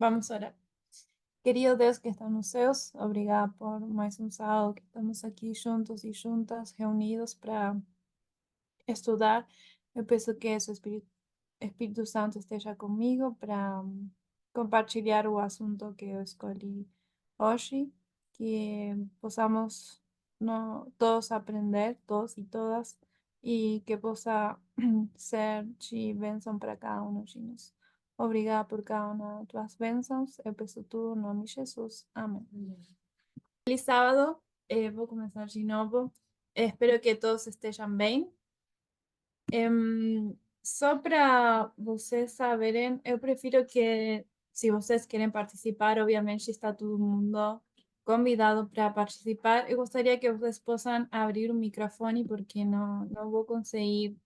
Vamos a orar. Querido Deus que está nos céus, obrigada por mais um sábado que estamos aqui juntos e juntas, reunidos para estudar. Eu peço que esse Espírito Santo esteja comigo para compartilhar o assunto que eu escolhi hoje, que possamos todos aprender, todos e todas, e que possa ser de bênção para cada um de nós. Obrigada por cada uma das tuas bênçãos. Eu peço tudo em nome de Jesus. Amém. Feliz sábado. Vou começar de novo. Espero que todos estejam bem. Só para vocês saberem, eu prefiro que, se vocês querem participar, obviamente está todo mundo convidado para participar. Eu gostaria que vocês possam abrir o microfone, porque não vou conseguir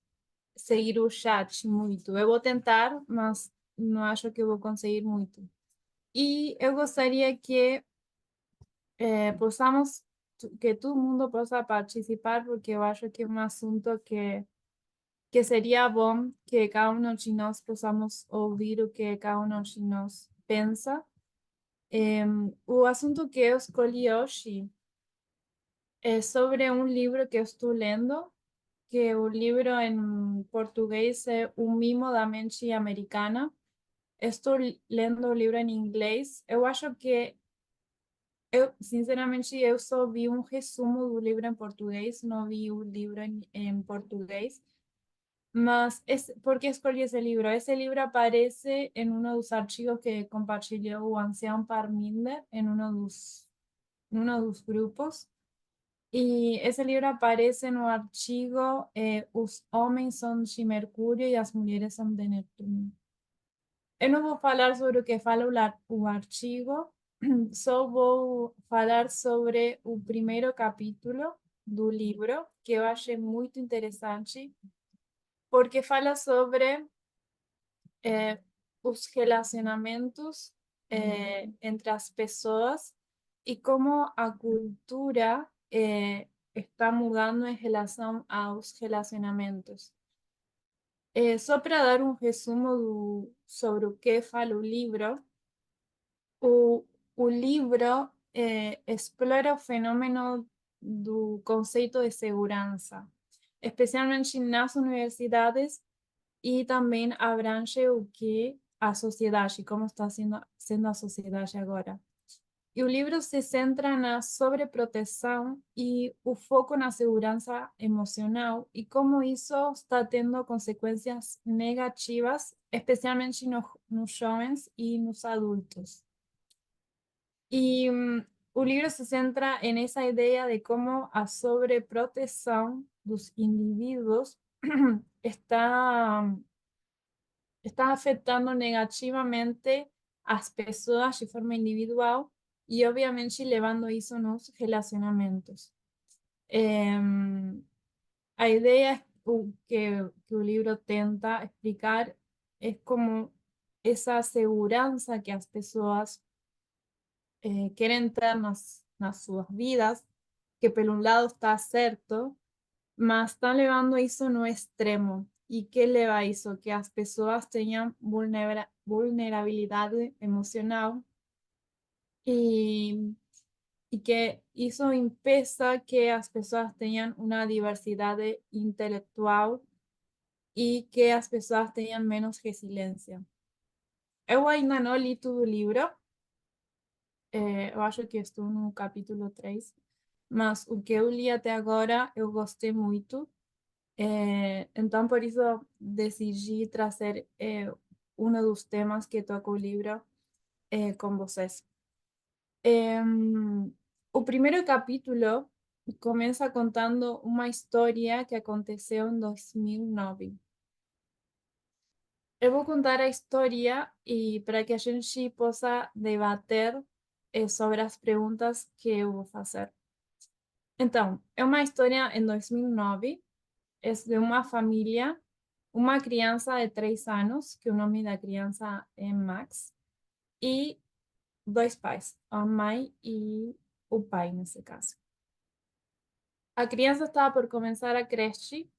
seguir o chat muito. Eu vou tentar, mas não acho que eu vou conseguir muito. E eu gostaria que que todo mundo possa participar, porque eu acho que é um assunto que seria bom que cada um de nós possamos ouvir o que cada um de nós pensa. O assunto que eu escolhi hoje é sobre um livro que eu estou lendo, que o livro em português é O Mimo da Mente Americana. Estou lendo o livro em inglês. Eu acho que sinceramente, eu só vi um resumo do livro em português, não vi o livro em português. Mas, ¿por qué escogí ese libro? Ese libro aparece en uno de los archivos que compartilhou o ancião Parminder en uno de los grupos. Y ese libro aparece no archivo Os homens são de Mercúrio e as mulheres são de Netuno. Eu não vou falar sobre o que fala o artigo, só vou falar sobre o primeiro capítulo do livro, que eu achei muito interessante, porque fala sobre os relacionamentos entre as pessoas e como a cultura está mudando em relação aos relacionamentos. Só para dar um resumo sobre o que fala o livro, o, o livro explora o fenômeno do conceito de segurança, especialmente nas universidades, e também abrange o que a sociedade, como está sendo a sociedade agora. E o livro se centra na sobreproteção e o foco na segurança emocional e como isso está tendo consequências negativas, especialmente nos jovens e nos adultos. E o livro se centra nessa ideia de como a sobreproteção dos indivíduos está afetando negativamente as pessoas de forma individual e, obviamente, levando isso nos relacionamentos. A ideia que o livro tenta explicar é como essa segurança que as pessoas querem ter nas suas vidas, que por um lado está certo, mas estão levando isso no extremo. E que leva a isso? Que as pessoas tenham vulnerabilidade emocional e, e que isso impeça que as pessoas tenham uma diversidade intelectual e que as pessoas tenham menos resiliência. Eu ainda não li todo o livro, eu acho que estou no capítulo 3, mas o que eu li até agora eu gostei muito. Então, por isso, decidi trazer um dos temas que toca o livro com vocês. O primeiro capítulo começa contando uma história que aconteceu em 2009. Eu vou contar a história e para que a gente possa debater sobre as perguntas que eu vou fazer. Então, é uma história em 2009, é de uma família, uma criança de 3 anos, que o nome da criança é Max, e dois pais, a mãe e o pai, nesse caso. A criança estava por começar a creche,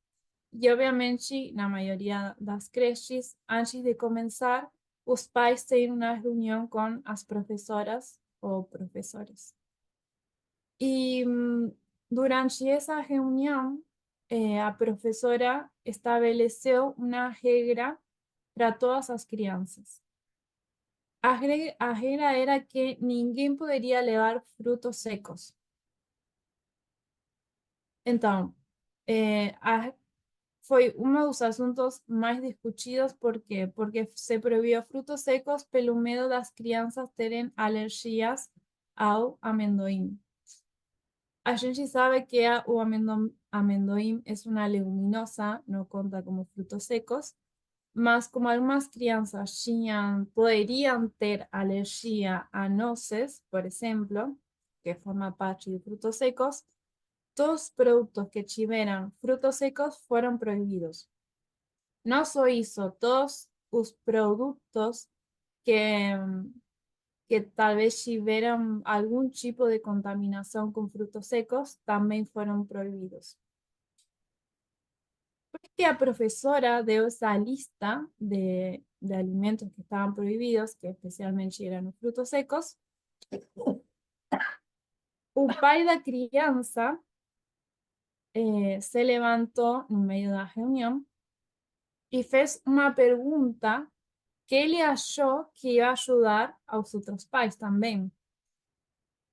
e obviamente, na maioria das creches, antes de começar, os pais têm uma reunião com as professoras ou professores. E durante essa reunião, a professora estabeleceu uma regra para todas as crianças. A regra era que ninguém poderia levar frutos secos. Então, foi um dos assuntos mais discutidos. Por quê? Porque se proibiu frutos secos pelo medo das crianças terem alergias ao amendoim. A gente sabe que o amendoim é uma leguminosa, não conta como frutos secos, mas como algumas crianças poderiam ter alergia a nozes, por exemplo, que forma parte de frutos secos, todos os produtos que tiveram frutos secos foram proibidos. Não só isso, todos os produtos que tal vez tiveram algum tipo de contaminação com frutos secos também foram proibidos. Porque a professora deu essa lista de alimentos que estavam proibidos, que especialmente eram os frutos secos, o pai da criança se levantou no meio da reunião e fez uma pergunta que ele achou que ia ajudar aos outros pais também.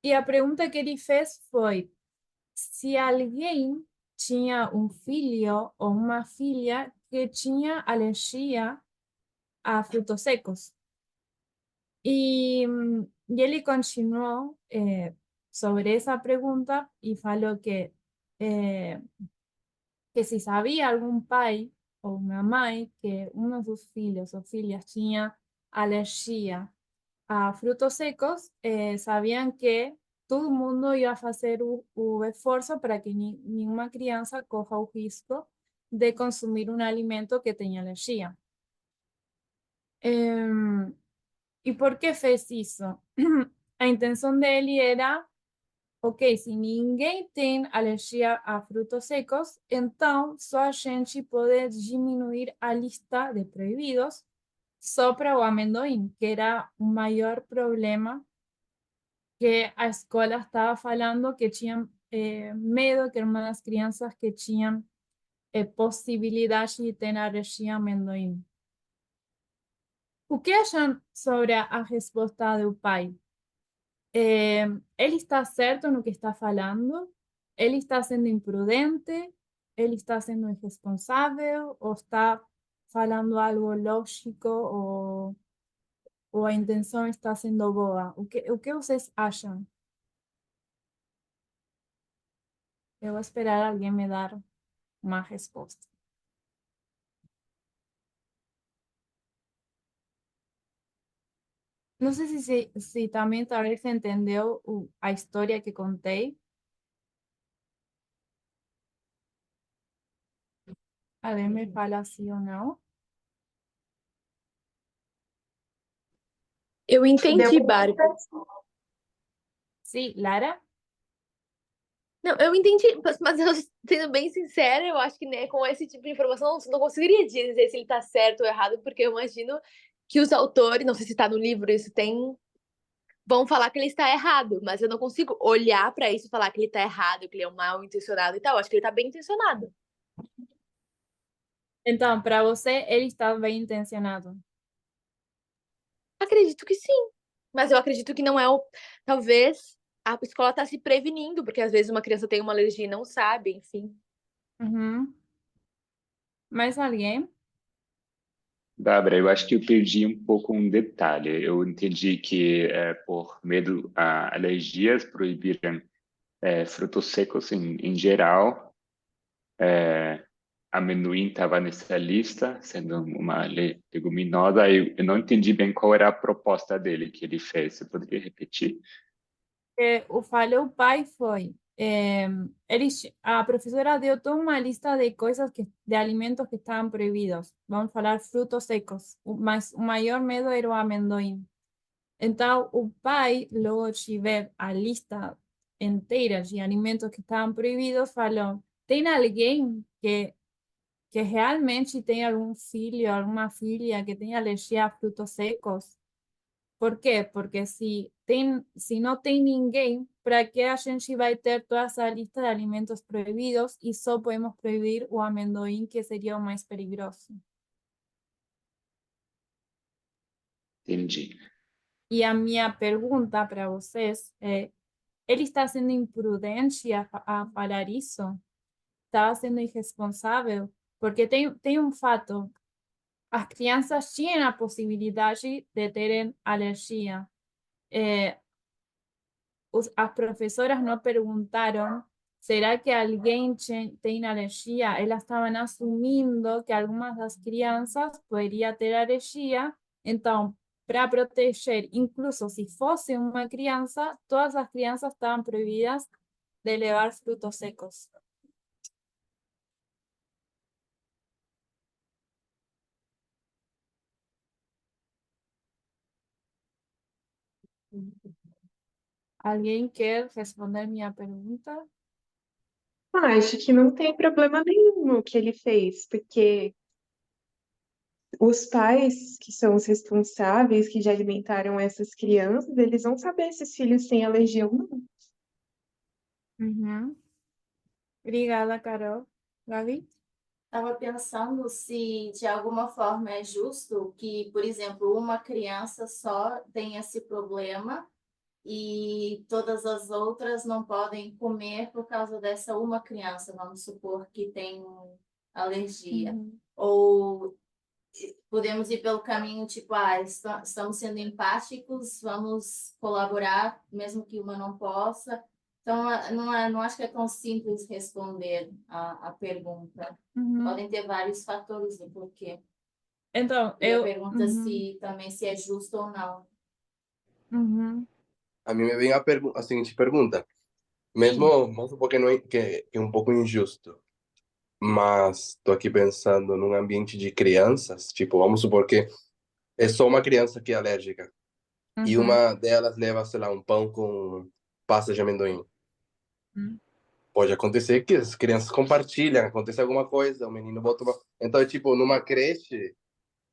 E a pergunta que ele fez foi: se alguém tinha um filho ou uma filha que tinha alergia a frutos secos. E ele continuou sobre essa pergunta e falou que se sabia algum pai ou uma mãe que um dos filhos ou filhas tinha alergia a frutos secos, sabiam que todo mundo ia fazer o esforço para que nenhuma criança corra o risco de consumir um alimento que tenha alergia. E por que fez isso? A intenção dele era: ok, se ninguém tem alergia a frutos secos, então só a gente pode diminuir a lista de proibidos só para o amendoim, que era o maior problema que a escola estava falando, que tinham medo que eram uma das crianças que tinham possibilidade de ter alergia a amendoim. O que acham sobre a resposta do pai? Ele está certo no que está falando? Ele está sendo imprudente? Ele está sendo irresponsável? Ou está falando algo lógico? Ou a intenção está sendo boa? O que vocês acham? Eu vou esperar alguém me dar uma resposta. Não sei se também talvez entendeu a história que contei. Alguém me fala sim ou não. Eu Deu entendi, pra Bárbara. Sim, Lara? Não, eu entendi, mas eu, sendo bem sincera, eu acho que né, com esse tipo de informação eu não conseguiria dizer se ele tá certo ou errado, porque eu imagino que os autores, não sei se tá no livro, isso tem, vão falar que ele está errado, mas eu não consigo olhar pra isso e falar que ele tá errado, que ele é um mal intencionado e tal. Eu acho que ele tá bem intencionado. Então, para você, ele está bem intencionado. Acredito que sim, mas eu acredito que não é o. Talvez a escola tá se prevenindo, porque às vezes uma criança tem uma alergia e não sabe, enfim. Uhum. Mais alguém? Bárbara, eu acho que eu perdi um pouco um detalhe. Eu entendi que, por medo a alergias, proibiram frutos secos em geral. Amendoim estava nessa lista, sendo uma leguminosa. Eu não entendi bem qual era a proposta dele que ele fez. Você poderia repetir? O falou pai foi, a professora deu toda uma lista de coisas de alimentos que estavam proibidos. Vamos falar frutos secos, mas o maior medo era o amendoim. Então, o pai, logo de ver a lista inteira de alimentos que estavam proibidos, falou: tem alguém que que realmente tem algum filho, alguma filha que tenha alergia a frutos secos. Por quê? Porque se não tem ninguém, para que a gente vai ter toda essa lista de alimentos proibidos e só podemos proibir o amendoim, que seria o mais perigoso? Entendi. E a minha pergunta para vocês é: ele está sendo imprudente a falar isso? Está sendo irresponsável? Porque tem um fato: as crianças tinham a possibilidade de terem alergia. As professoras não perguntaram: será que alguém tem alergia? Elas estavam assumindo que algumas das crianças poderiam ter alergia. Então, para proteger, incluso se fosse uma criança, todas as crianças estavam proibidas de levar frutos secos. Alguém quer responder minha pergunta? Acho que não tem problema nenhum o que ele fez, porque os pais que são os responsáveis, que já alimentaram essas crianças, eles vão saber se os filhos têm alergia ou não. Uhum. Obrigada, Carol. Gabi? Estava pensando se de alguma forma é justo que, por exemplo, uma criança só tem esse problema e todas as outras não podem comer por causa dessa uma criança, vamos supor que tem alergia. Uhum. Ou podemos ir pelo caminho tipo, estamos sendo empáticos, vamos colaborar, mesmo que uma não possa. Então, não acho que é tão simples responder a pergunta. Uhum. Podem ter vários fatores do porquê. Então, E a pergunta Uhum. se é justo ou não. Uhum. A mí me vem a seguinte pergunta. Mesmo, vamos supor que, não é, que é um pouco injusto, mas estou aqui pensando num ambiente de crianças, tipo, vamos supor que é só uma criança que é alérgica e Uhum. uma delas leva, sei lá, um pão com pasta de amendoim. Uhum. Pode acontecer que as crianças compartilham, acontece alguma coisa, o menino bota uma... Então, tipo, numa creche,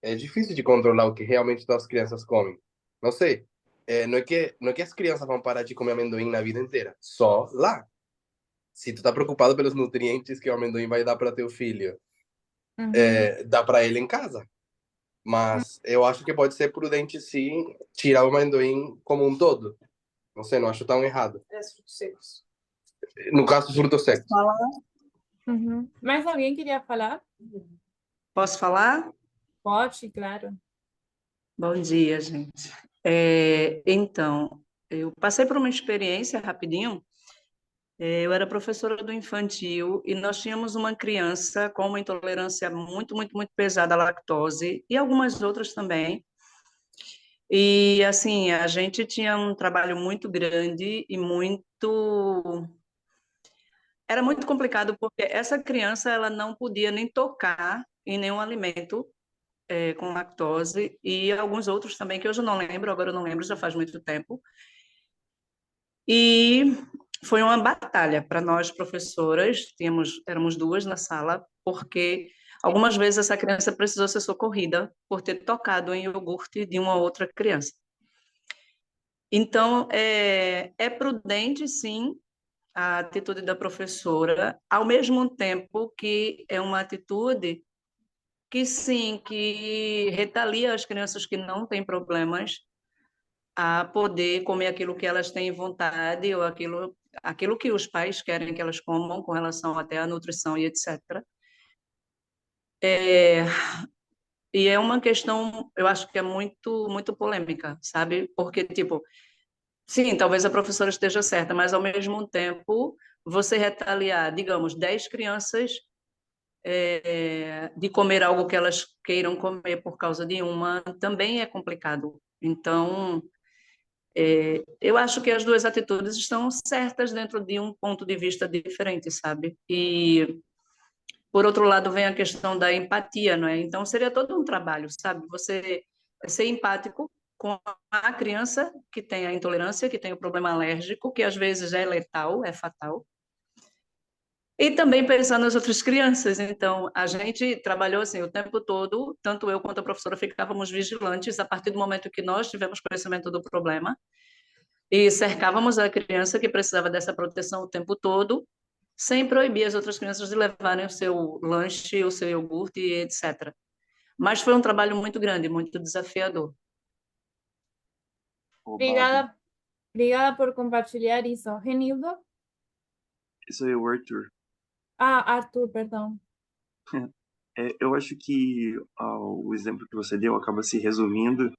é difícil de controlar o que realmente as crianças comem. Não sei. Não é que as crianças vão parar de comer amendoim na vida inteira. Só lá. Se tu tá preocupado pelos nutrientes que o amendoim vai dar para teu filho, Uhum. dá para ele em casa. Mas eu acho que pode ser prudente, sim, tirar o amendoim como um todo. Não sei, não acho tão errado. Frutos secos. No caso, frutos secos. Uhum. Mais alguém queria falar? Posso falar? Pode, claro. Bom dia, gente. Então, eu passei por uma experiência rapidinho. Eu era professora do infantil e nós tínhamos uma criança com uma intolerância muito, muito, muito pesada à lactose e algumas outras também. E, assim, a gente tinha um trabalho muito grande e muito... Era muito complicado porque essa criança ela não podia nem tocar em nenhum alimento com lactose e alguns outros também que hoje eu não lembro, agora eu não lembro, já faz muito tempo. E foi uma batalha para nós professoras, éramos duas na sala, porque algumas vezes essa criança precisou ser socorrida por ter tocado em iogurte de uma outra criança. Então, é prudente, sim, a atitude da professora, ao mesmo tempo que é uma atitude que sim, que retalia as crianças que não têm problemas a poder comer aquilo que elas têm vontade ou aquilo que os pais querem que elas comam com relação até à nutrição e etc. E é uma questão, eu acho que é muito, muito polêmica, sabe? Porque, tipo, sim, talvez a professora esteja certa, mas ao mesmo tempo você retaliar, digamos, 10 crianças de comer algo que elas queiram comer por causa de uma, também é complicado. Então, eu acho que as duas atitudes estão certas dentro de um ponto de vista diferente, sabe? E, por outro lado, vem a questão da empatia, não é? Então, seria todo um trabalho, sabe? Você ser empático com a criança que tem a intolerância, que tem o problema alérgico, que às vezes é letal, é fatal, E também pensando nas outras crianças. Então, a gente trabalhou assim o tempo todo, tanto eu quanto a professora ficávamos vigilantes a partir do momento que nós tivemos conhecimento do problema e cercávamos a criança que precisava dessa proteção o tempo todo, sem proibir as outras crianças de levarem o seu lanche, o seu iogurte, etc. Mas foi um trabalho muito grande, muito desafiador. Ô, Babi, Obrigada, obrigada por compartilhar isso. Renildo? isso aí é o Arthur. Ah, Arthur, perdão. Eu acho que o exemplo que você deu acaba se resumindo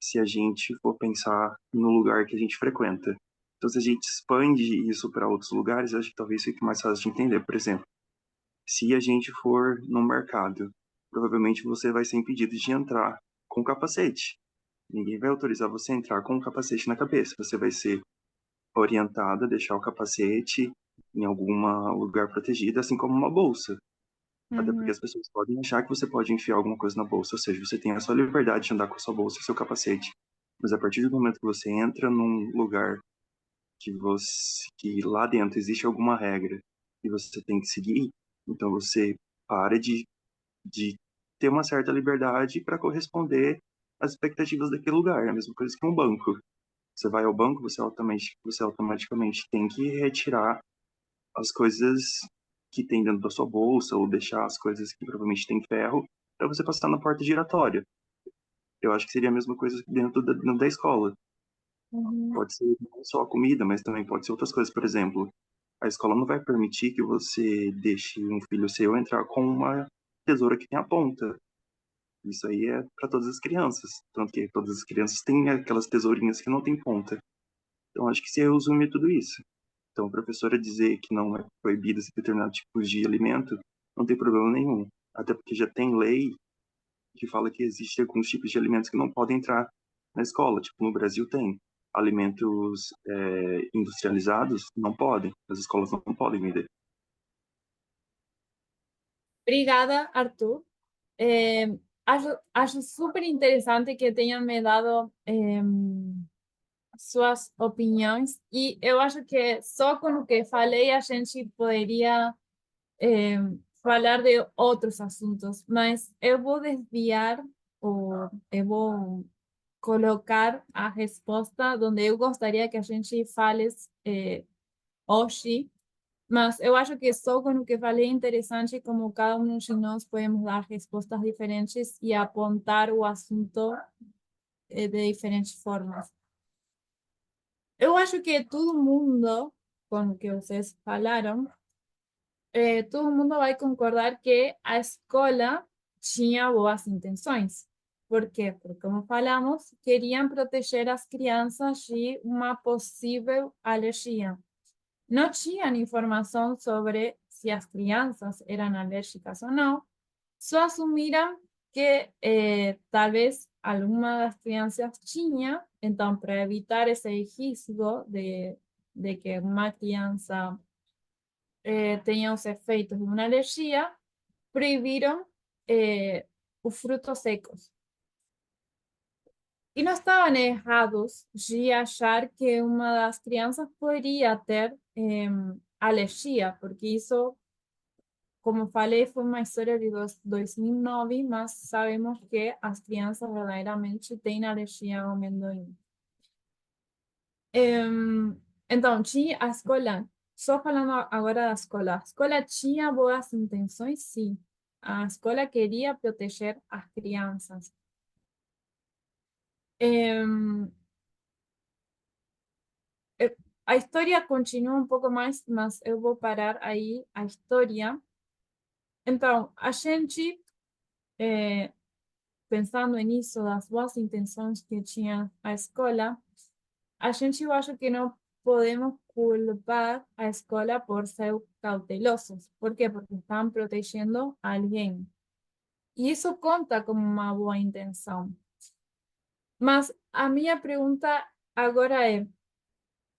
se a gente for pensar no lugar que a gente frequenta. Então, se a gente expande isso para outros lugares, eu acho que talvez fique mais fácil de entender. Por exemplo, se a gente for no mercado, provavelmente você vai ser impedido de entrar com capacete. Ninguém vai autorizar você a entrar com um capacete na cabeça. Você vai ser orientado a deixar o capacete em algum lugar protegido, assim como uma bolsa. Até porque Uhum, as pessoas podem achar que você pode enfiar alguma coisa na bolsa, ou seja, você tem a sua liberdade de andar com a sua bolsa e seu capacete. Mas a partir do momento que você entra num lugar que lá dentro existe alguma regra e você tem que seguir, então você para de ter uma certa liberdade para corresponder às expectativas daquele lugar. É a mesma coisa que um banco. Você vai ao banco, você automaticamente tem que retirar as coisas que tem dentro da sua bolsa ou deixar as coisas que provavelmente tem ferro para você passar na porta giratória. Eu acho que seria a mesma coisa dentro da escola. uhum, Pode ser não só a comida, mas também pode ser outras coisas. Por exemplo, a escola não vai permitir que você deixe um filho seu entrar com uma tesoura que tem a ponta. Isso aí é para todas as crianças. Tanto que todas as crianças têm aquelas tesourinhas que não têm ponta. Então acho que se resume tudo isso. Então, a professora dizer que não é proibido esse determinado tipo de alimento, não tem problema nenhum. Até porque já tem lei que fala que existem alguns tipos de alimentos que não podem entrar na escola. Tipo, no Brasil tem. Alimentos industrializados não podem. As escolas não podem vender. obrigada, Arthur. Acho súper interessante que tenham me dado suas opiniões e eu acho que só com o que falei a gente poderia falar de outros assuntos, mas eu vou desviar ou eu vou colocar a resposta onde eu gostaria que a gente fale hoje. Mas eu acho que só com o que falei é interessante como cada um de nós podemos dar respostas diferentes e apontar o assunto de diferentes formas. Eu acho que todo mundo, com o que vocês falaram, todo mundo vai concordar que a escola tinha boas intenções. Por quê? Porque, como falamos, queriam proteger as crianças de uma possível alergia. Não tinham informação sobre se as crianças eram alérgicas ou não, só assumiram que talvez alguma das crianças tinha, então, para evitar esse risco de que uma criança tenha os efeitos de uma alergia, proibiram os frutos secos. E não estavam errados de achar que uma das crianças poderia ter alergia, porque isso, como falei, foi uma história de 2009, mas sabemos que as crianças verdadeiramente têm alergia ao amendoim. Então, tinha a escola, só falando agora da escola, a escola tinha boas intenções, sim. A escola queria proteger as crianças. Em, a história continua um pouco mais, mas eu vou parar aí a história. Então, a gente, pensando nisso, das boas intenções que tinha a escola, a gente, eu acho que não podemos culpar a escola por ser cautelosos. ¿Por quê? Porque estão protegendo a alguém. E isso conta como uma boa intenção. Mas a minha pergunta agora é,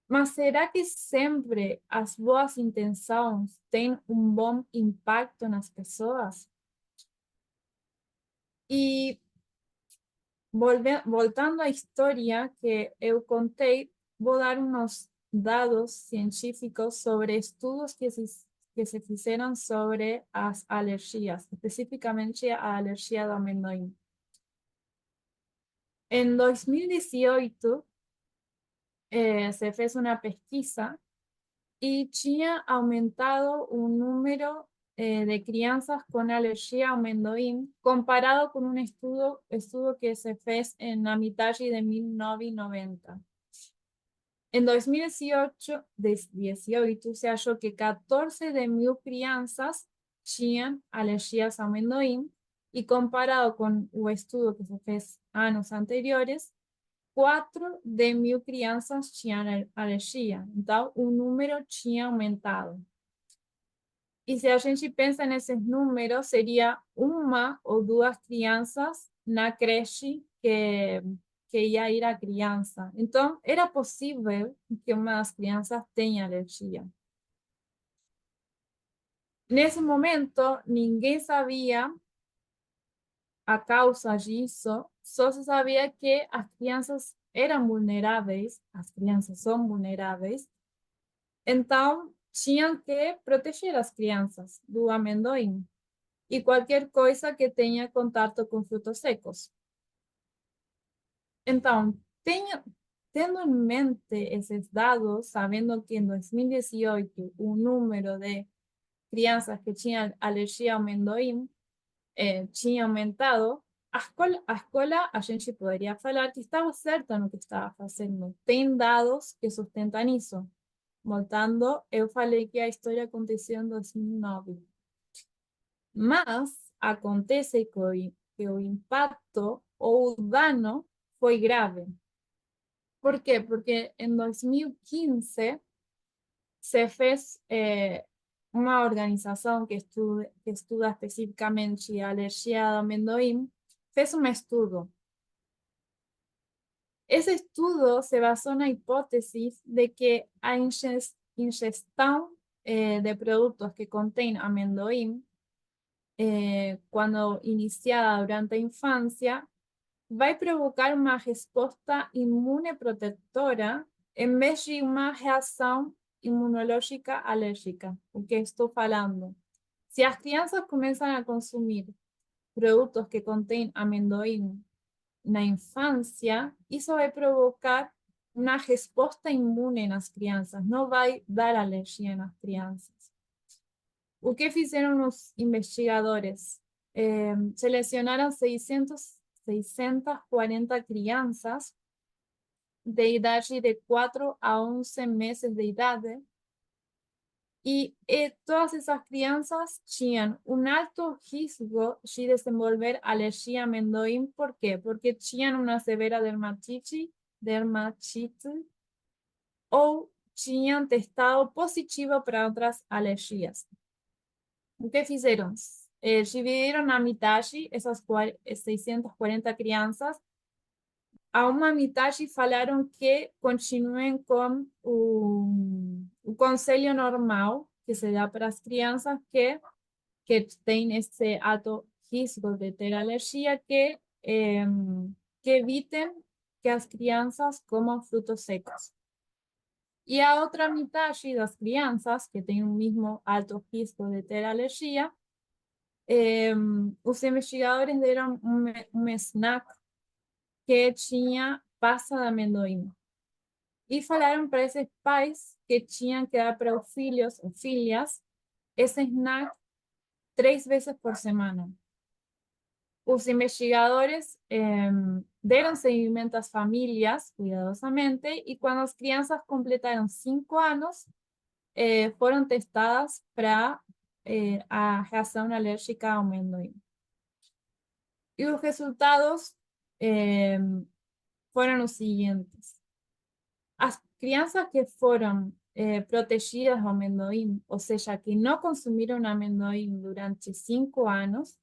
mas será que sempre as boas intenções têm um bom impacto nas pessoas? E voltando à história que eu contei, vou dar uns dados científicos sobre estudos que que se fizeram sobre as alergias, especificamente a alergia do amendoim. En 2018, se fez una pesquisa y tinha aumentado un número de crianças con alergia ao amendoim comparado con un estudio que se fez en la mitad de 1990. En 2018 se halló que 14 de 1000 crianças tinham alergias ao amendoim y comparado con el estudio que se fez años anteriores, 4 de 1000 crianças tinham alergia. Então, o número tinha aumentado. E se a gente pensa nesses números, seria uma ou duas crianças na creche que ia ir a criança. Então, era possível que uma das crianças tenha alergia. Nesse momento, ninguém sabia a causa disso, só se sabia que as crianças eram vulneráveis, as crianças são vulneráveis, então tinham que proteger as crianças do amendoim e qualquer coisa que tenha contato com frutos secos. Então, tendo em mente esses dados, sabendo que em 2018 o número de crianças que tinham alergia ao amendoim tinha aumentado, a escola, a gente poderia falar que estava certa no que estava fazendo. Tem dados que sustentam isso. Voltando, eu falei que a história aconteceu em 2009. Mas acontece que o impacto ou o dano foi grave. Por quê? Porque em 2015 se fez uma organização que estuda especificamente a alergia ao amendoim, fez um estudo. Esse estudo se basou na hipótese de que a ingestão de produtos que contêm amendoim, quando iniciada durante a infância, vai provocar uma resposta imune protetora em vez de uma reação imunológica alérgica. O que estou falando? Se as crianças começam a consumir produtos que contêm amendoim na infância, isso vai provocar uma resposta imune nas crianças, não vai dar alergia nas crianças. O que fizeram os investigadores? Selecionaram 640 crianças de idade de 4 a 11 meses de idade, e todas essas crianças tinham um alto risco de desenvolver alergia a amendoim. Por quê? Porque tinham uma severa dermatite ou tinham testado positivo para outras alergias. O que fizeram? Dividiram na metade essas 640 crianças. A uma metade falaram que continuem com o conselho normal que se dá para as crianças que têm esse alto risco de ter alergia, que evitem que as crianças comam frutos secos. E a outra metade das crianças que têm o mesmo alto risco de ter alergia, os investigadores deram um snack que tinha pasta de amendoim. E falaram para esses pais que tinham que dar para os filhos ou filhas esse snack 3 vezes por semana. Os investigadores deram seguimento às famílias cuidadosamente e quando as crianças completaram 5 anos, foram testadas para a reação alérgica ao amendoim. E os resultados foram os seguintes. As crianças que foram protegidas do amendoim, ou seja, que não consumiram amendoim durante 5 anos,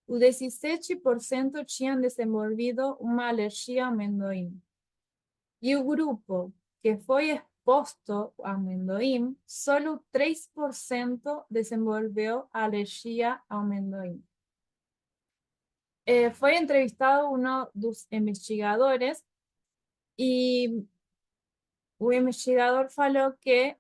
o 17% tinham desenvolvido uma alergia ao amendoim. E o grupo que foi exposto ao amendoim, só 3% desenvolveu alergia ao amendoim. Foi entrevistado um dos investigadores e o investigador falou que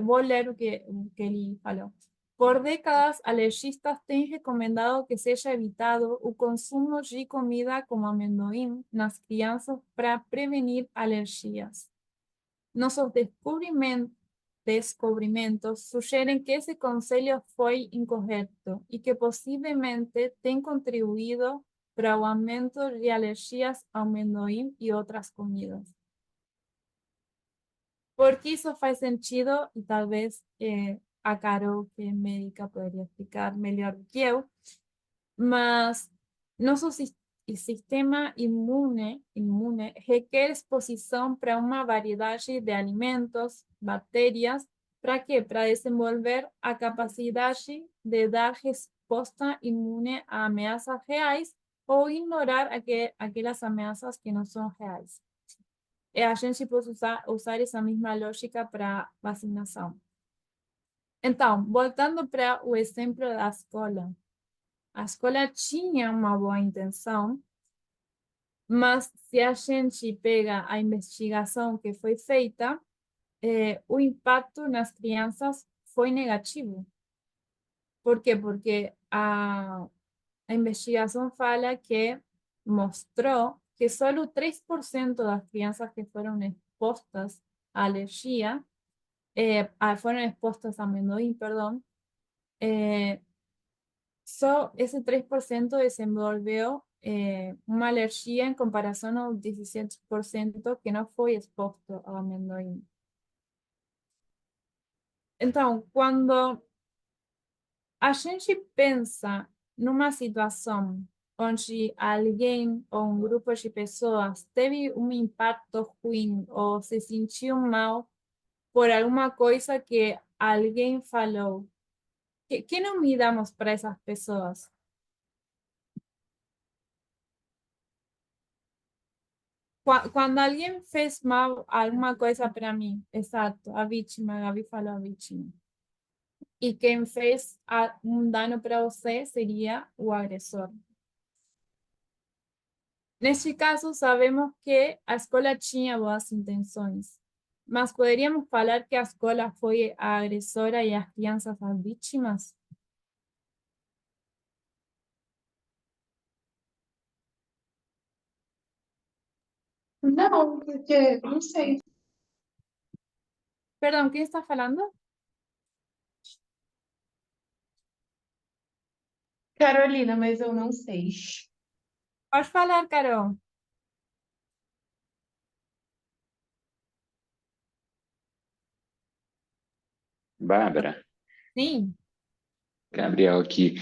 Vou ler o que ele falou. Por décadas, alergistas têm recomendado que seja evitado o consumo de comida como amendoim nas crianças para prevenir alergias. Nossos descobrimentos sugerem que esse conselho foi incorreto e que possivelmente tem contribuído para o aumento de alergias ao amendoim e outras comidas. Porque isso faz sentido e talvez a Carol, que é médica, poderia explicar melhor do que eu, mas nosso sistema imune requer exposição para uma variedade de alimentos, bactérias, para quê? Para desenvolver a capacidade de dar resposta imune a ameaças reais ou ignorar aquelas ameaças que não são reais. A gente pode usar essa mesma lógica para vacinação. Então, voltando para o exemplo da escola. A escola tinha uma boa intenção, mas se a gente pega a investigação que foi feita, o impacto nas crianças foi negativo. Por quê? Porque a investigação fala que mostrou que só 3% das crianças que foram expostas à alergia, foram expostas a amendoim, perdão, só esse 3% desenvolveu uma alergia em comparação ao 17% que não foi exposto ao amendoim. Então, quando a gente pensa numa situação onde alguém ou um grupo de pessoas teve um impacto ruim ou se sentiu mal por alguma coisa que alguém falou, que nome damos para essas pessoas? Quando alguém fez mal alguma coisa para mim, exato, a vítima, a Gabi falou a vítima. E quem fez um dano para você seria o agressor. Neste caso, sabemos que a escola tinha boas intenções, mas poderíamos falar que a escola foi a agressora e as crianças as vítimas? Não, porque não sei. Perdão, quem está falando? Carolina, mas eu não sei. Pode falar, Carol. Bárbara, Sim. Gabriel aqui.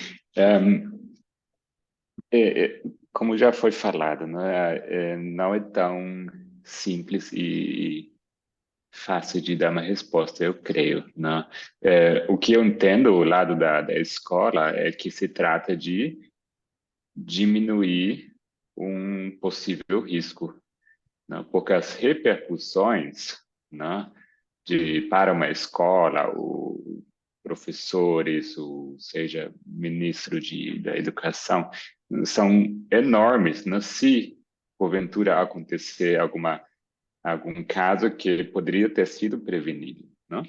Como já foi falado, não é tão simples e fácil de dar uma resposta, eu creio, né? O que eu entendo do lado da escola é que se trata de diminuir um possível risco, né? Porque as repercussões, né, para uma escola, o professores, ou seja, ministro da educação, são enormes, né? Se porventura acontecer algum caso que poderia ter sido prevenido, né?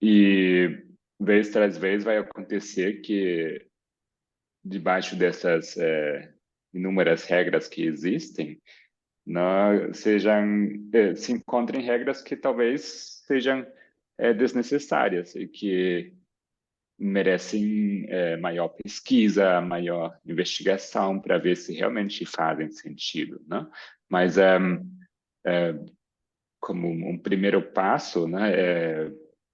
E vez tras vez vai acontecer que debaixo dessas inúmeras regras que existem, não se encontrem regras que talvez sejam desnecessárias e que merecem maior pesquisa, maior investigação para ver se realmente fazem sentido, né? Mas como um primeiro passo, né,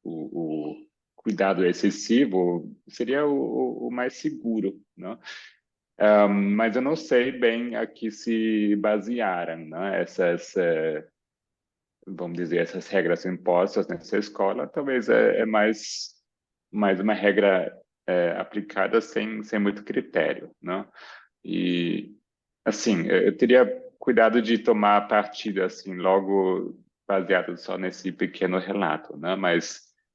o cuidado excessivo seria o mais seguro, né? Mas eu não sei bem a que se basearam, né, vamos dizer, essas regras impostas nessa escola. Talvez é mais uma regra aplicada sem muito critério, né? E, assim, eu teria cuidado de tomar partido, assim, logo baseado só nesse pequeno relato, né?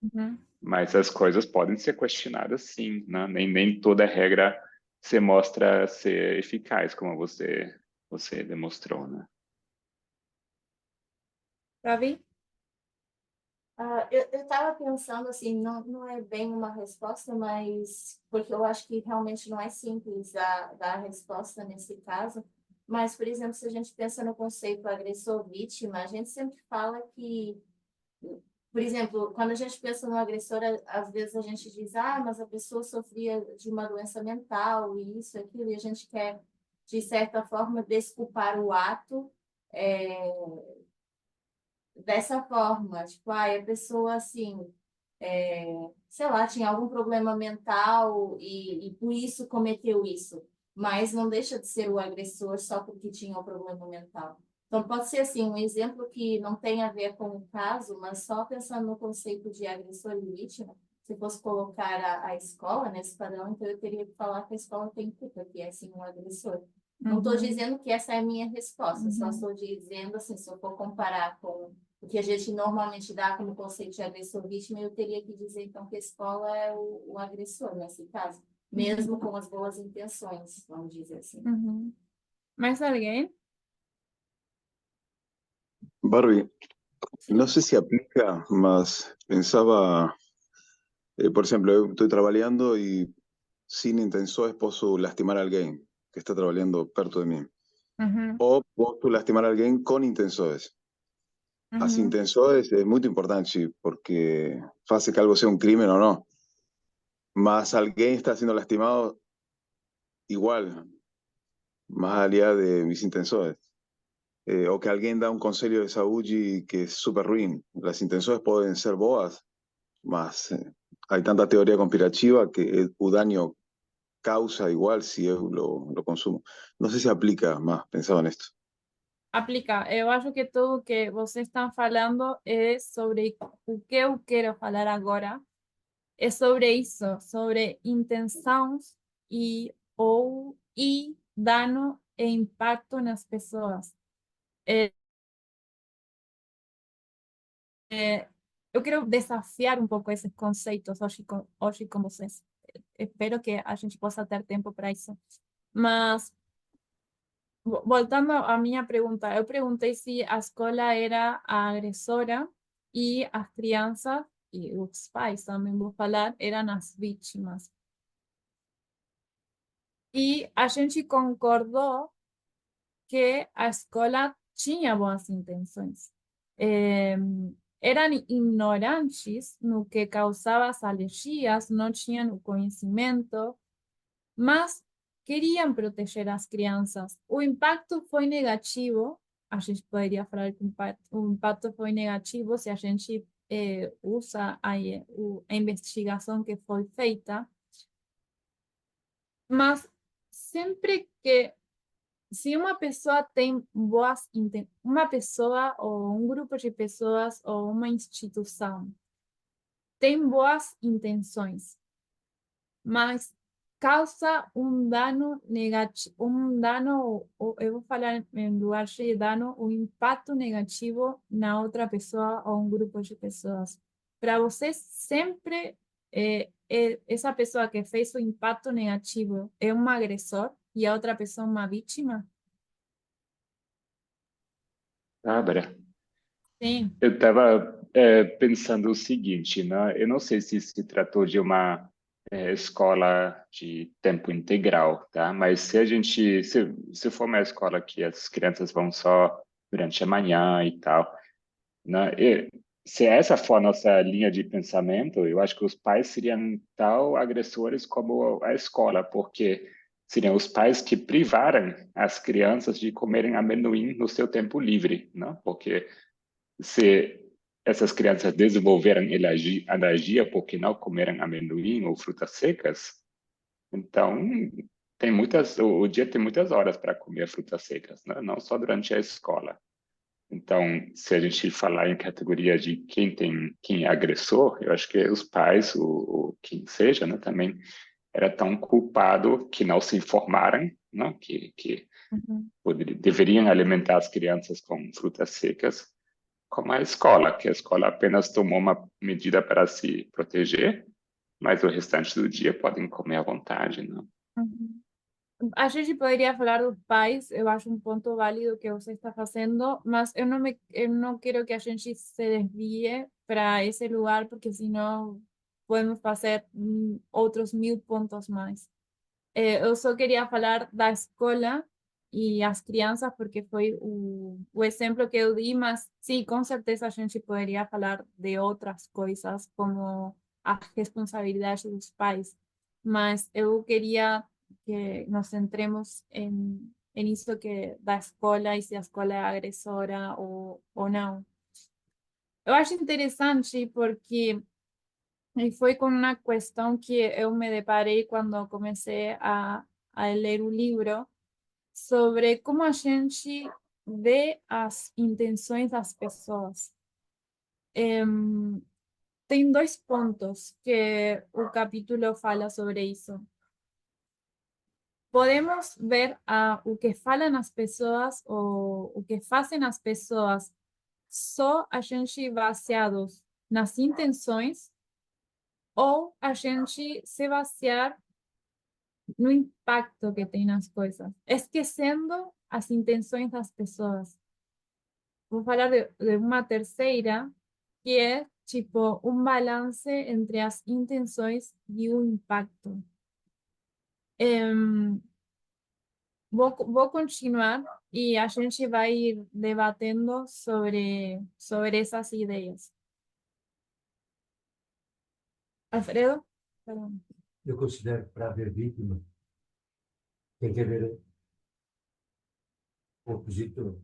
Uhum. Mas as coisas podem ser questionadas, sim, né? Nem toda regra se mostra ser eficaz, como você demonstrou, né? Gabi? Eu estava pensando assim, não é bem uma resposta, mas porque eu acho que realmente não é simples dar a resposta nesse caso. Mas, por exemplo, se a gente pensa no conceito agressor-vítima, a gente sempre fala que, por exemplo, quando a gente pensa no agressor, às vezes a gente diz, mas a pessoa sofria de uma doença mental, e isso, aquilo, e a gente quer, de certa forma, desculpar o ato. é, Dessa forma, tipo, a pessoa assim, sei lá, tinha algum problema mental e por isso cometeu isso, mas não deixa de ser o agressor só porque tinha um problema mental. Então, pode ser assim, um exemplo que não tem a ver com o caso, mas só pensando no conceito de agressor e vítima, se fosse colocar a escola nesse padrão, então eu teria que falar que a escola tem culpa, que é assim um agressor. Não estou dizendo que essa é a minha resposta, só estou dizendo assim, se eu for comparar com o que a gente normalmente dá como conceito de agressor-vítima, eu teria que dizer, então, que a escola é o agressor, nesse caso, mesmo com as boas intenções, vamos dizer assim. ¿Más alguien? Barbie, no sé si aplica, mas pensaba, por ejemplo, yo estoy trabajando y sin intención posso lastimar a alguien que está trabajando perto de mí. O posso lastimar a alguien con intenciones. As intenciones es muy importante sí, porque hace que algo sea un crimen o no. Mas alguien está siendo lastimado igual, más allá de mis intenciones. O que alguien da un consejo de saúde que es súper ruin. Las intenciones pueden ser boas, mas hay tanta teoría conspirativa que el daño causa igual si yo lo consumo. No sé si aplica más, pensaba en esto. Aplica. Eu acho que tudo que vocês estão falando é sobre o que eu quero falar agora. É sobre isso, sobre intenções e dano e impacto nas pessoas. Eu quero desafiar um pouco esses conceitos hoje com vocês. Espero que a gente possa ter tempo para isso. Mas, voltando à minha pergunta, eu perguntei se a escola era a agressora e as crianças, e os pais também vou falar, eram as vítimas. E a gente concordou que a escola tinha boas intenções. Eram ignorantes no que causava as alergias, não tinham o conhecimento, mas queriam proteger as crianças. O impacto foi negativo, a gente poderia falar que o impacto foi negativo se a gente usa a investigação que foi feita, mas sempre que se uma pessoa tem uma pessoa ou um grupo de pessoas ou uma instituição tem boas intenções, mas causa um dano negativo, eu vou falar em lugar de dano, um impacto negativo na outra pessoa ou um grupo de pessoas. Para você, sempre essa pessoa que fez o impacto negativo é um agressor e a outra pessoa é uma vítima? Bárbara, Sim. eu estava pensando o seguinte, né? Eu não sei se se tratou de uma escola de tempo integral, tá? Mas se a gente, se for uma escola que as crianças vão só durante a manhã e tal, né? Se essa for a nossa linha de pensamento, eu acho que os pais seriam tal agressores como a escola, porque seriam os pais que privaram as crianças de comerem amendoim no seu tempo livre, né? Porque se essas crianças desenvolveram alergia porque não comeram amendoim ou frutas secas, então o dia tem muitas horas para comer frutas secas, né? Não só durante a escola. Então, se a gente falar em categoria de quem é agressor, eu acho que os pais, quem seja, né, também era tão culpado que não se informaram, né, que deveriam alimentar as crianças com frutas secas, como a escola, que a escola apenas tomou uma medida para se proteger, mas o restante do dia podem comer à vontade, né? A gente poderia falar dos pais, eu acho um ponto válido que você está fazendo, mas eu não quero que a gente se desvie para esse lugar, porque senão podemos fazer outros 1000 pontos mais. Eu só queria falar da escola e as crianças, porque foi o exemplo que eu di, mas sim, com certeza a gente poderia falar de outras coisas, como a responsabilidade dos pais. Mas eu queria que nos centremos em isso que da escola e se a escola é agressora ou não. Eu acho interessante porque foi com uma questão que eu me deparei quando comecei a ler o livro sobre como a gente vê as intenções das pessoas. Tem 2 pontos que o capítulo fala sobre isso. Podemos ver o que falam as pessoas ou o que fazem as pessoas só a gente baseados nas intenções ou a gente se basear no impacto que tem nas coisas, esquecendo as intenções das pessoas. Vou falar de uma terceira, que é tipo um balance entre as intenções e o impacto. Vou continuar e a gente vai ir debatendo sobre essas ideias. Alfredo? Perdão. Eu considero que para haver vítima tem que haver opositor.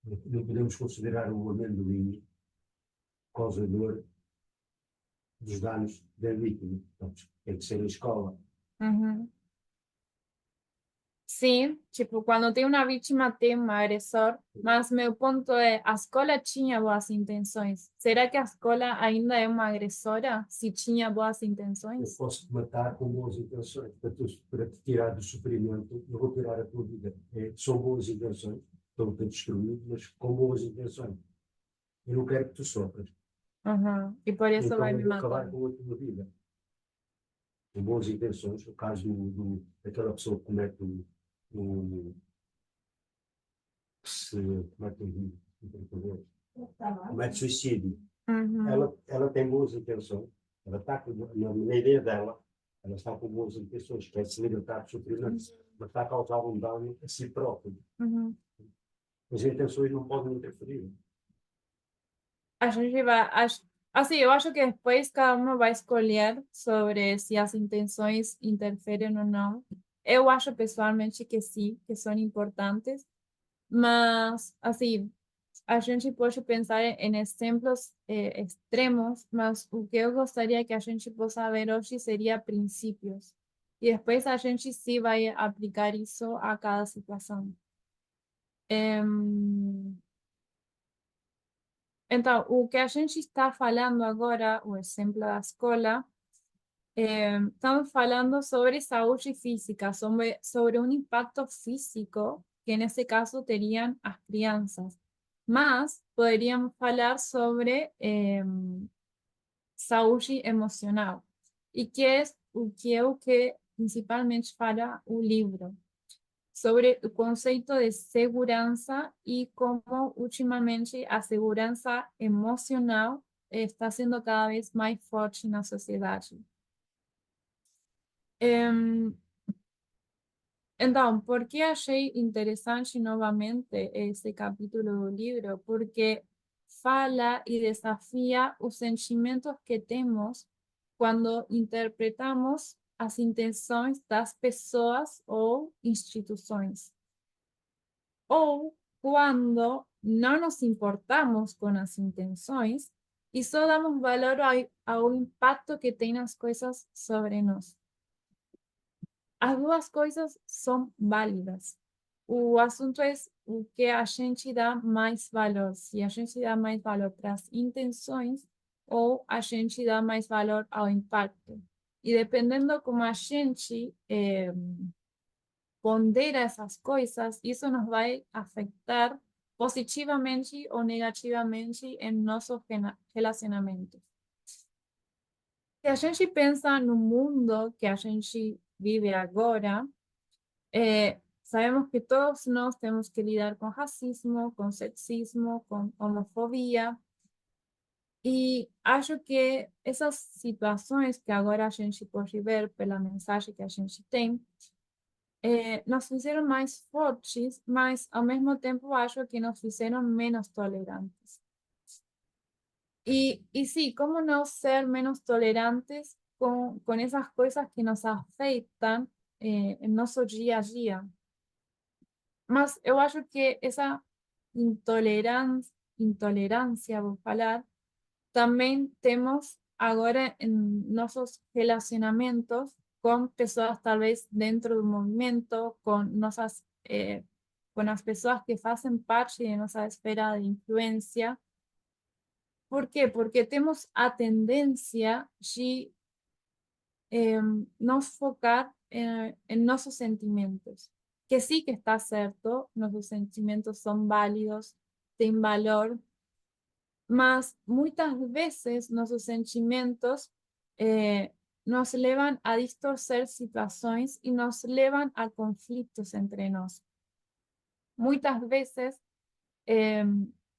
Não podemos considerar o amendoim causador dos danos da vítima. Portanto, tem que ser a escola. Uhum. Sim, tipo, quando tem uma vítima, tem um agressor, mas meu ponto é, a escola tinha boas intenções. Será que a escola ainda é uma agressora se tinha boas Eu intenções? posso te matar com boas intenções. Para te tirar do sofrimento, eu vou tirar a tua vida. São boas intenções. Estou-te a destruir, mas com boas intenções. Eu não quero que tu sofras. Uhum. E por isso Então vai eu me vou matar. acabar com a tua vida. Com boas intenções. O caso daquela pessoa que comete como é que eu digo? Comete suicídio. Uhum. Ela tem boas intenções. Ela está na ideia dela, ela está com boas intenções, quer se libertar do sofrimento, mas está a causar um dano a si próprio. Uhum. As intenções não podem interferir. A gente vai, assim, eu acho que depois cada um vai escolher sobre se as intenções interferem ou não. Eu acho pessoalmente que sim, que são importantes, mas, assim, a gente pode pensar em exemplos extremos, mas o que eu gostaria que a gente possa ver hoje seria princípios. E depois a gente sim vai aplicar isso a cada situação. Então, o que a gente está falando agora, o exemplo da escola, estamos falando sobre saúde física, sobre um impacto físico que nesse caso teriam as crianças. Mas poderíamos falar sobre saúde emocional, e que é o que principalmente fala o livro, sobre o conceito de segurança e como ultimamente a segurança emocional está sendo cada vez mais forte na sociedade. Então, por que achei interessante novamente esse capítulo do livro? Porque fala e desafia os sentimentos que temos quando interpretamos as intenções das pessoas ou instituições. Ou quando não nos importamos com as intenções e só damos valor ao impacto que tem as coisas sobre nós. As duas coisas são válidas. O assunto é o que a gente dá mais valor. Se a gente dá mais valor para as intenções ou a gente dá mais valor ao impacto. E dependendo como a gente pondera essas coisas, isso nos vai afetar positivamente ou negativamente em nossos relacionamentos. Se a gente pensa no mundo que a gente vive agora, Sabemos que todos nós temos que lidar com racismo, com sexismo, com homofobia. E acho que essas situações que agora a gente pode ver pela mensagem que a gente tem, nos fizeram mais fortes, mas ao mesmo tempo acho que nos fizeram menos tolerantes. Y sí, ¿cómo no ser menos tolerantes con esas cosas que nos afectan en nuestro día a día? Mas eu acho que essa intolerância, vou falar, também temos agora em nossos relacionamentos com pessoas talvez dentro do movimento, com as pessoas que fazem parte de nossa esfera de influência. ¿Por quê? Porque temos a tendência de nos focar em nossos sentimentos. Que sí que está certo, nossos sentimentos são válidos, têm valor, mas muitas vezes nossos sentimentos nos levam a distorcer situações e nos levam a conflitos entre nós. Muitas vezes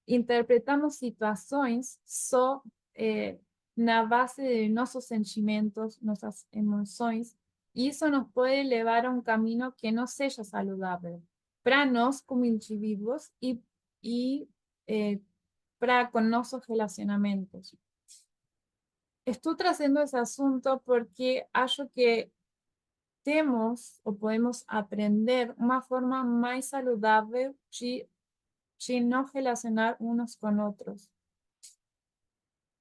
interpretamos situações só na base de nossos sentimentos, nossas emoções, e isso nos pode levar a um caminho que não seja saudável para nós como indivíduos e para com nossos relacionamentos. Estou trazendo esse assunto porque acho que temos ou podemos aprender uma forma mais saudável de nos relacionar unos con otros.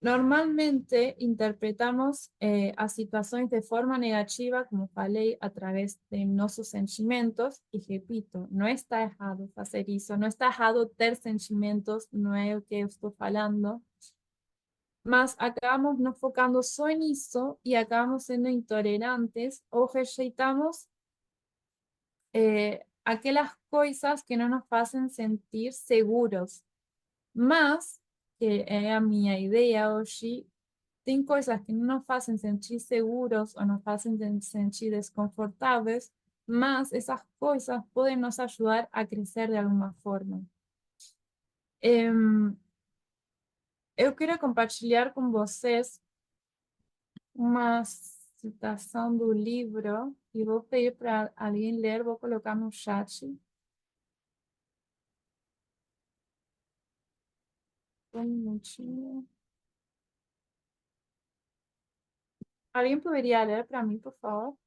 Normalmente interpretamos as situações de forma negativa, como falei, a través de nossos sentimentos, e repito, não está errado fazer isso, não está errado ter sentimentos, não é o que eu estou falando, mas acabamos nos focando só nisso e acabamos sendo intolerantes ou rejeitamos aquelas coisas que não nos fazem sentir seguros. Mas, que é a minha ideia hoje, tem coisas que não nos fazem sentir seguros ou nos fazem sentir desconfortáveis, mas essas coisas podem nos ajudar a crescer de alguma forma. Eu quero compartilhar com vocês uma citação do livro e vou pedir para alguém ler, vou colocar no chat. Um minutinho. Alguém poderia ler para mim, por favor?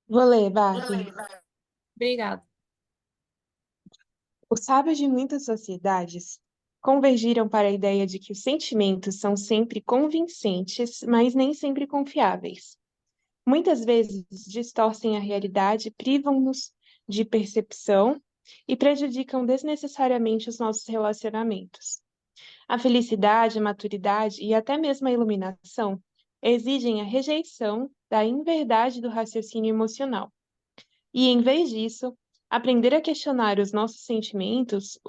Vou ler, Barbie. Obrigada. Os sábios de muitas sociedades convergiram para a ideia de que os sentimentos são sempre convincentes, mas nem sempre confiáveis. Muitas vezes distorcem a realidade, privam-nos de percepção e prejudicam desnecessariamente os nossos relacionamentos. A felicidade, a maturidade e até mesmo a iluminação exigem a rejeição da inverdade do raciocínio emocional. E, em vez disso, aprender a questionar os nossos sentimentos,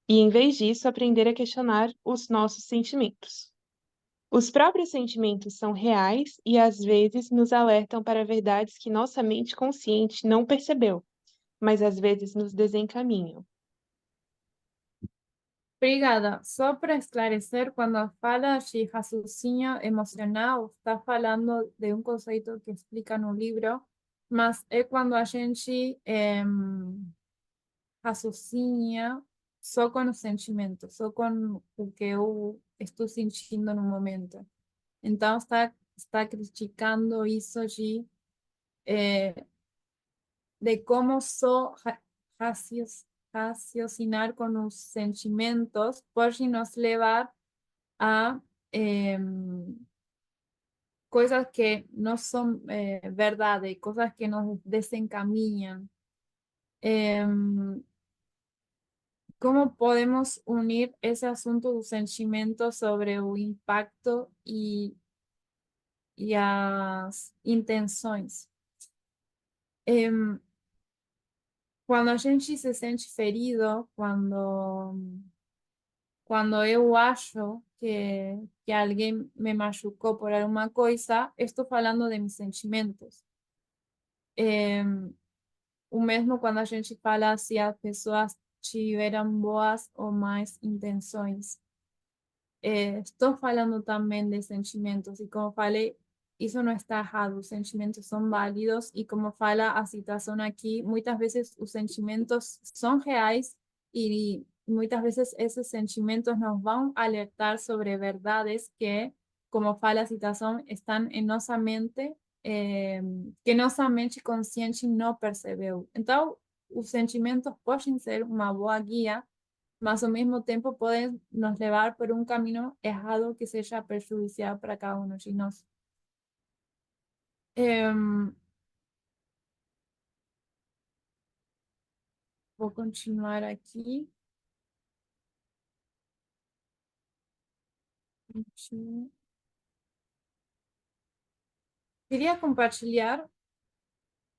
E, em vez disso, aprender a questionar os nossos sentimentos. Os próprios sentimentos são reais e, às vezes, nos alertam para verdades que nossa mente consciente não percebeu, mas às vezes nos desencaminham. Obrigada. Só para esclarecer, quando fala de raciocínio emocional, está falando de um conceito que explica no livro, mas é quando a gente raciocina só com os sentimentos, só com o que eu estou sentindo no momento. Então, está criticando isso de como só raciocinar com os sentimentos pode nos levar a coisas que não são verdade, coisas que nos desencaminham. Como podemos unir esse assunto dos sentimentos sobre o impacto e e as intenções. Quando a gente se sente ferido, quando eu acho que alguém me machucou por alguma coisa, estou falando de meus sentimentos. O mesmo quando a gente fala se as pessoas tiveram boas ou más intenções. Estou falando também de sentimentos, e como falei, isso não está errado, os sentimentos são válidos, e como fala a citação aqui, muitas vezes os sentimentos são reais, e muitas vezes esses sentimentos nos vão alertar sobre verdades que, como fala a citação, estão em nossa mente, que nossa mente consciente não percebeu. Então, os sentimentos podem ser uma boa guia, mas ao mesmo tempo podem nos levar por um caminho errado que seja prejudicial para cada um de nós. Vou continuar aqui. Queria compartilhar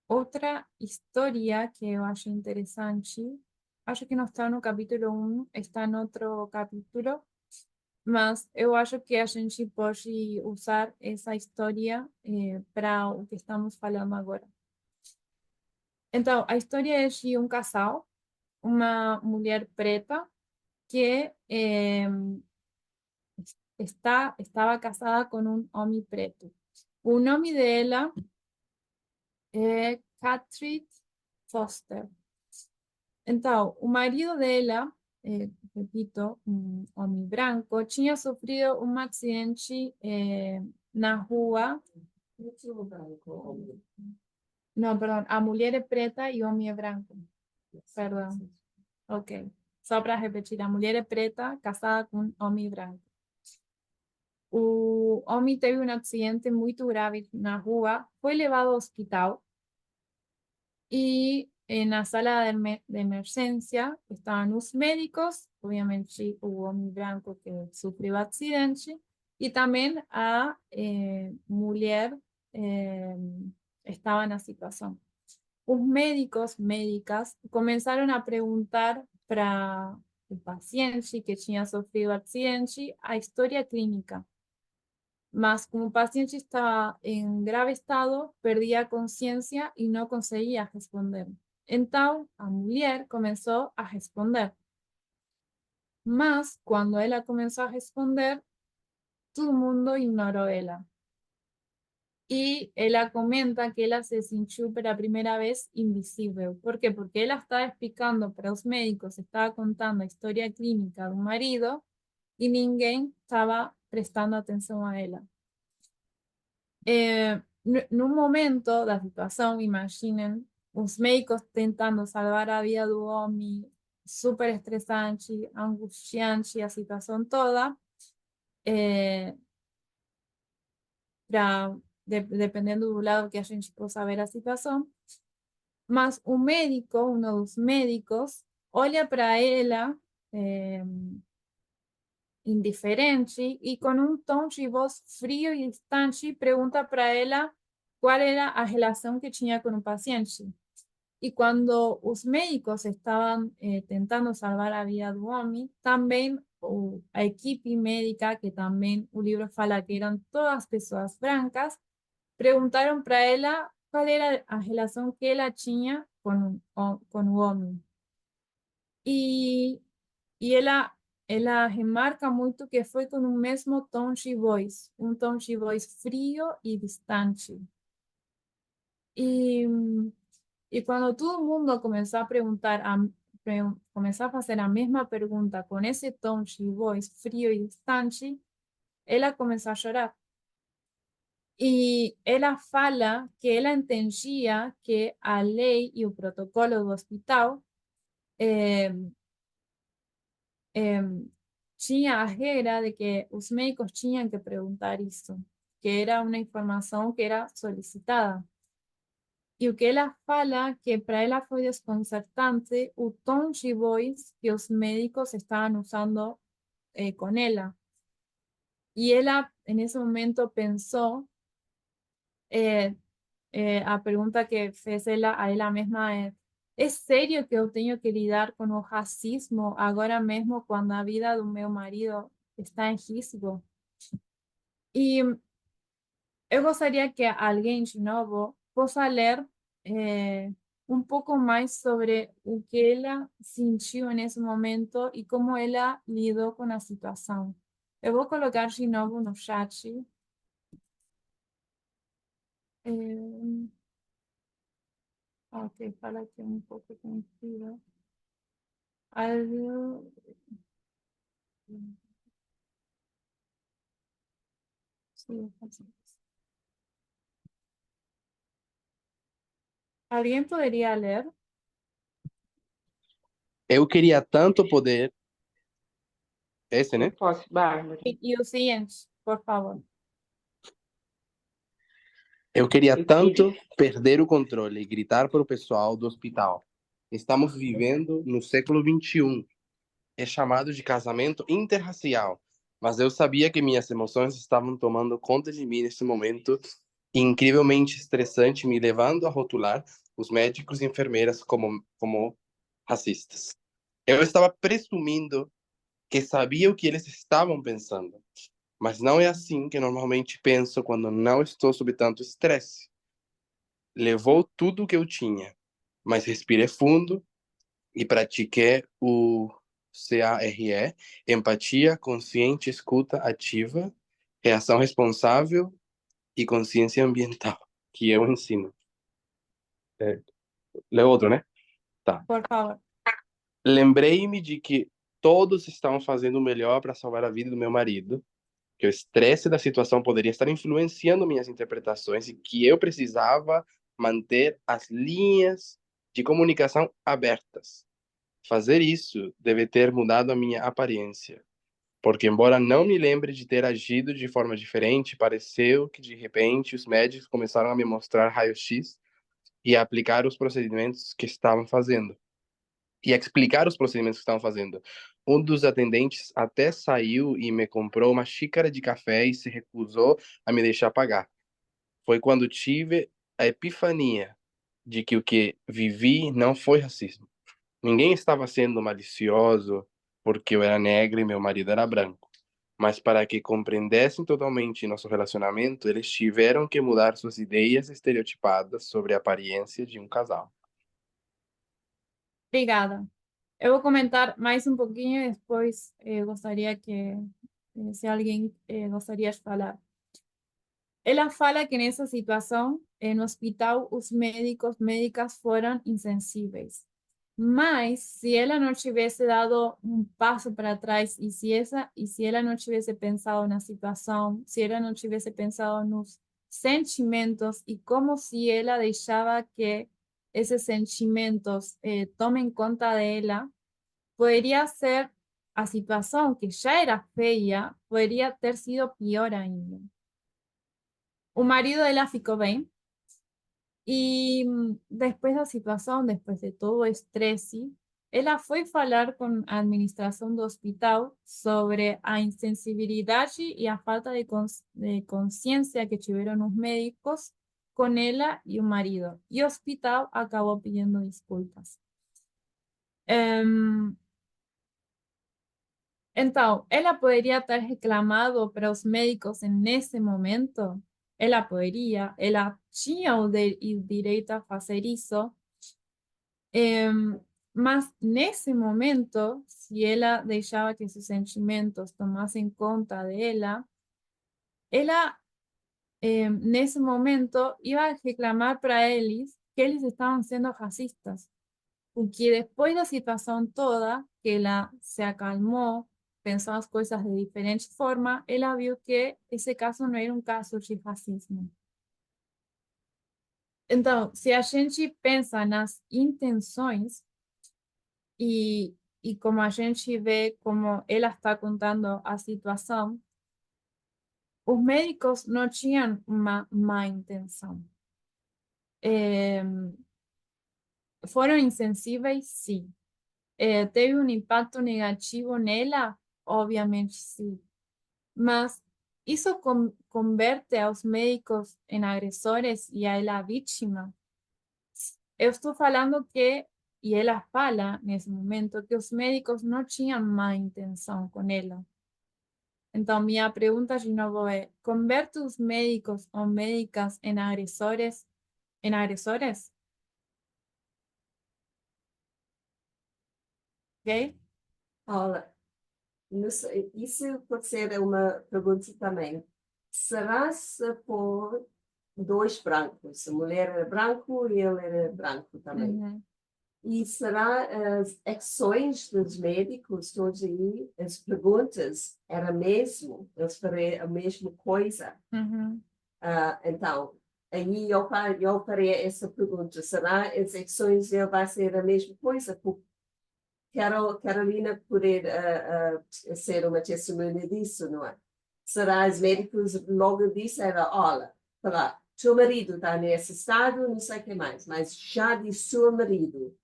outra história que eu acho interessante. Acho que não está no capítulo 1, está em outro capítulo, mas eu acho que a gente pode usar essa história para o que estamos falando agora. Então, a história é de um casal, uma mulher preta que estava casada com um homem preto. O nome dela é Catherine Foster. Então, o marido dela, repito, um homem branco, tinha sofrido um acidente na rua. Não, perdão, a mulher é preta e o homem é branco. Perdão. Ok. Só para repetir, a mulher é preta, casada com um homem branco. O homem teve um acidente muito grave na rua, foi levado ao hospital e na sala de emergência estavam os médicos, obviamente o homem branco que sofreu o acidente, e também a mulher estava na situação. Os médicos, médicas, começaram a perguntar para o paciente que tinha sofrido o acidente a história clínica. Mas como o paciente estava em grave estado, perdia a consciência e não conseguia responder. Então, a mulher começou a responder. Mas, quando ela começou a responder, todo mundo ignorou ela. E ela comenta que ela se sentiu pela primeira vez invisível. Por quê? Porque ela estava explicando para os médicos, estava contando a história clínica do marido e ninguém estava prestando atenção a ela. Num momento da situação, imaginem, os médicos tentando salvar a vida do homem, super estressante, angustiante, a situação toda, dependendo do lado que a gente possa ver a situação. Mas o médico, um dos médicos, olha para ela indiferente e com um tom de voz frio e distante pergunta para ela qual era a relação que tinha com o paciente. E quando os médicos estavam tentando salvar a vida do homem, também a equipe médica, que também o livro fala que eram todas pessoas brancas, perguntaram para ela qual era a relação que ela tinha com o homem. E ela remarca muito que foi com o mesmo tom de voz, um tom de voz frio e distante. E quando todo mundo começou a perguntar, começou a fazer a mesma pergunta com esse tom de voz frio e distante, ela começou a chorar. E ela fala que ela entendia que a lei e o protocolo do hospital tinha a regra de que os médicos tinham que perguntar isso, que era uma informação que era solicitada. E o que ela fala, que para ela foi desconcertante o tom de voz que os médicos estavam usando com ela. E ela, en ese momento, pensó a pergunta que fez ela a ela mesma é sério que eu tenho que lidar com o racismo agora mesmo quando a vida do meu marido está em risco? E eu gostaria que alguém de novo possa ler um pouco mais sobre o que ela sentiu nesse momento e como ela lidou com a situação. Eu vou colocar de novo no chat. Ok, fala aqui um pouco contigo. Algo... Sí, así es. ¿Alguien podría leer? Eu queria tanto poder. Esse, né? Posso, Bárbara? Y o siguiente, por favor. Eu queria tanto perder o controle e gritar para o pessoal do hospital. Estamos vivendo no século XXI. É chamado de casamento interracial. Mas eu sabia que minhas emoções estavam tomando conta de mim nesse momento incrivelmente estressante, me levando a rotular os médicos e enfermeiras como racistas. Eu estava presumindo que sabia o que eles estavam pensando. Mas não é assim que normalmente penso quando não estou sob tanto estresse. Levou tudo o que eu tinha, mas respirei fundo e pratiquei o CARE, empatia, consciente, escuta ativa, reação responsável e consciência ambiental, que eu ensino. Lê outro, né? Tá. Por favor. Lembrei-me de que todos estavam fazendo o melhor para salvar a vida do meu marido, que o estresse da situação poderia estar influenciando minhas interpretações e que eu precisava manter as linhas de comunicação abertas. Fazer isso deve ter mudado a minha aparência, porque embora não me lembre de ter agido de forma diferente, pareceu que de repente os médicos começaram a me mostrar raio-x e a aplicar os procedimentos que estavam fazendo. E a explicar os procedimentos que estavam fazendo. Um dos atendentes até saiu e me comprou uma xícara de café e se recusou a me deixar pagar. Foi quando tive a epifania de que o que vivi não foi racismo. Ninguém estava sendo malicioso porque eu era negro e meu marido era branco. Mas para que compreendessem totalmente nosso relacionamento, eles tiveram que mudar suas ideias estereotipadas sobre a aparência de um casal. Obrigada. Eu vou comentar mais um pouquinho e depois gostaria que, se alguém gostaria de falar. Ela fala que nessa situação, no hospital, os médicas foram insensíveis. Mas se ela não tivesse dado um passo para trás e se ela não tivesse pensado na situação, se ela não tivesse pensado nos sentimentos e como se ela deixava que esses sentimentos tomem conta dela, poderia ser a situação que já era feia, poderia ter sido pior ainda. O marido dela ficou bem. E depois da situação, depois de todo o estresse, ela foi falar com a administração do hospital sobre a insensibilidade e a falta de consciência que tiveram os médicos com ela e o marido. E o hospital acabou pedindo desculpas. Então, ela poderia ter reclamado para os médicos nesse momento? Ela poderia, ela tinha o direito a fazer isso, mas nesse momento, se ela deixava que seus sentimentos tomassem conta dela, ela, nesse momento, ia reclamar para eles que eles estavam sendo racistas, porque depois da situação toda, que ela se acalmou, pensou as coisas de diferente forma, ela viu que esse caso não era um caso de racismo. Então, se a gente pensa nas intenções e como a gente vê como ela está contando a situação, os médicos não tinham uma má intenção. Foram insensíveis, sim. Teve um impacto negativo nela? Obviamente, sim. Mas isso converte aos médicos em agressores e a ela a vítima. Eu estou falando que, e ela fala nesse momento, que os médicos não tinham má intenção com ela. Então, minha pergunta de novo é: converte os médicos ou médicas em agressores? Em agressores? Ok? Olha, isso pode ser uma pergunta também. Será se for dois brancos, a mulher era branco e ele era branco também? Uhum. E será as ações dos médicos todos aí, as perguntas, era mesmo? Eles fariam a mesma coisa? Uhum. Então, aí eu faria essa pergunta. Será as ações dele vai ser a mesma coisa? Porque Carolina poder ser uma testemunha disso, não é? Será os médicos logo disseram, olha, teu marido está nesse estado, não sei o que mais, mas já disse seu marido.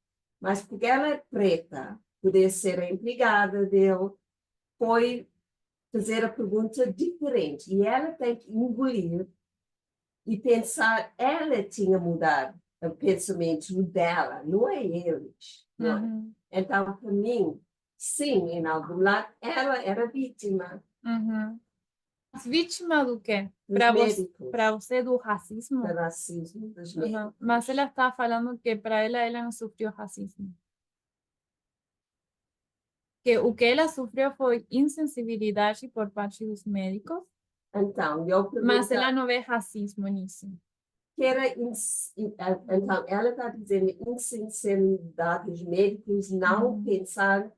Mas porque ela é preta, poder ser a empregada dele, foi fazer a pergunta diferente. E ela tem que engolir e pensar, ela tinha mudado o pensamento dela, não é eles. Não é? Uhum. Então, para mim, sim, em algum lado, ela era vítima Uhum. Vítima do quê? dos Para médicos, você do racismo? do racismo dos Uhum. médicos. Mas ela está falando que para ela não sofreu racismo. Que o que ela sofreu foi insensibilidade por parte dos médicos, Então, eu mas pergunto, ela não vê racismo nisso. que era então, ela está dizendo insensibilidade dos médicos, não pensar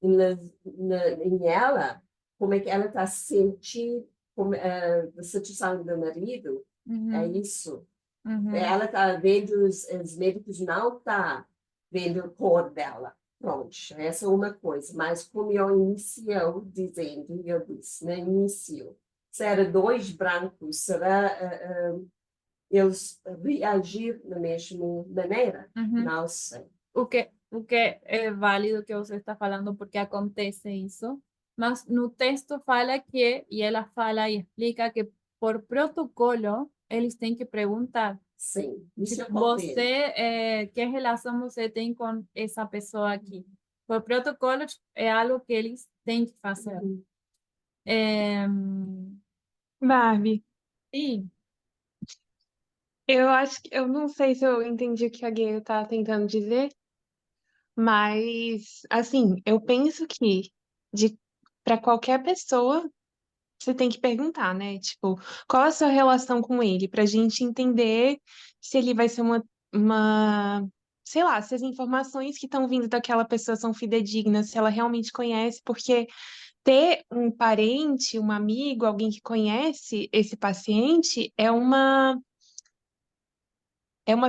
em ela, como é que ela está sentindo a situação do marido, é Uhum. isso. Uhum. Ela está vendo, os médicos não estão vendo a cor dela. Pronto, essa é uma coisa. Mas como eu iniciou dizendo, eu disse no início, se era dois brancos, será eles reagir da mesma maneira? Uhum. Não sei. O que é válido que você está falando, porque acontece isso, mas no texto fala que, e ela fala e explica que por protocolo eles têm que perguntar. Sim, isso eu Você, compreendo. que relação você tem com essa pessoa aqui? Por protocolo é algo que eles têm que fazer. Barbie, Sim. eu acho que eu não sei se eu entendi o que a Gay tá tentando dizer, mas assim, eu penso que de para qualquer pessoa você tem que perguntar, né? Tipo, qual a sua relação com ele, pra gente entender se ele vai ser sei lá, se as informações que estão vindo daquela pessoa são fidedignas, se ela realmente conhece, porque ter um parente, um amigo, alguém que conhece esse paciente é uma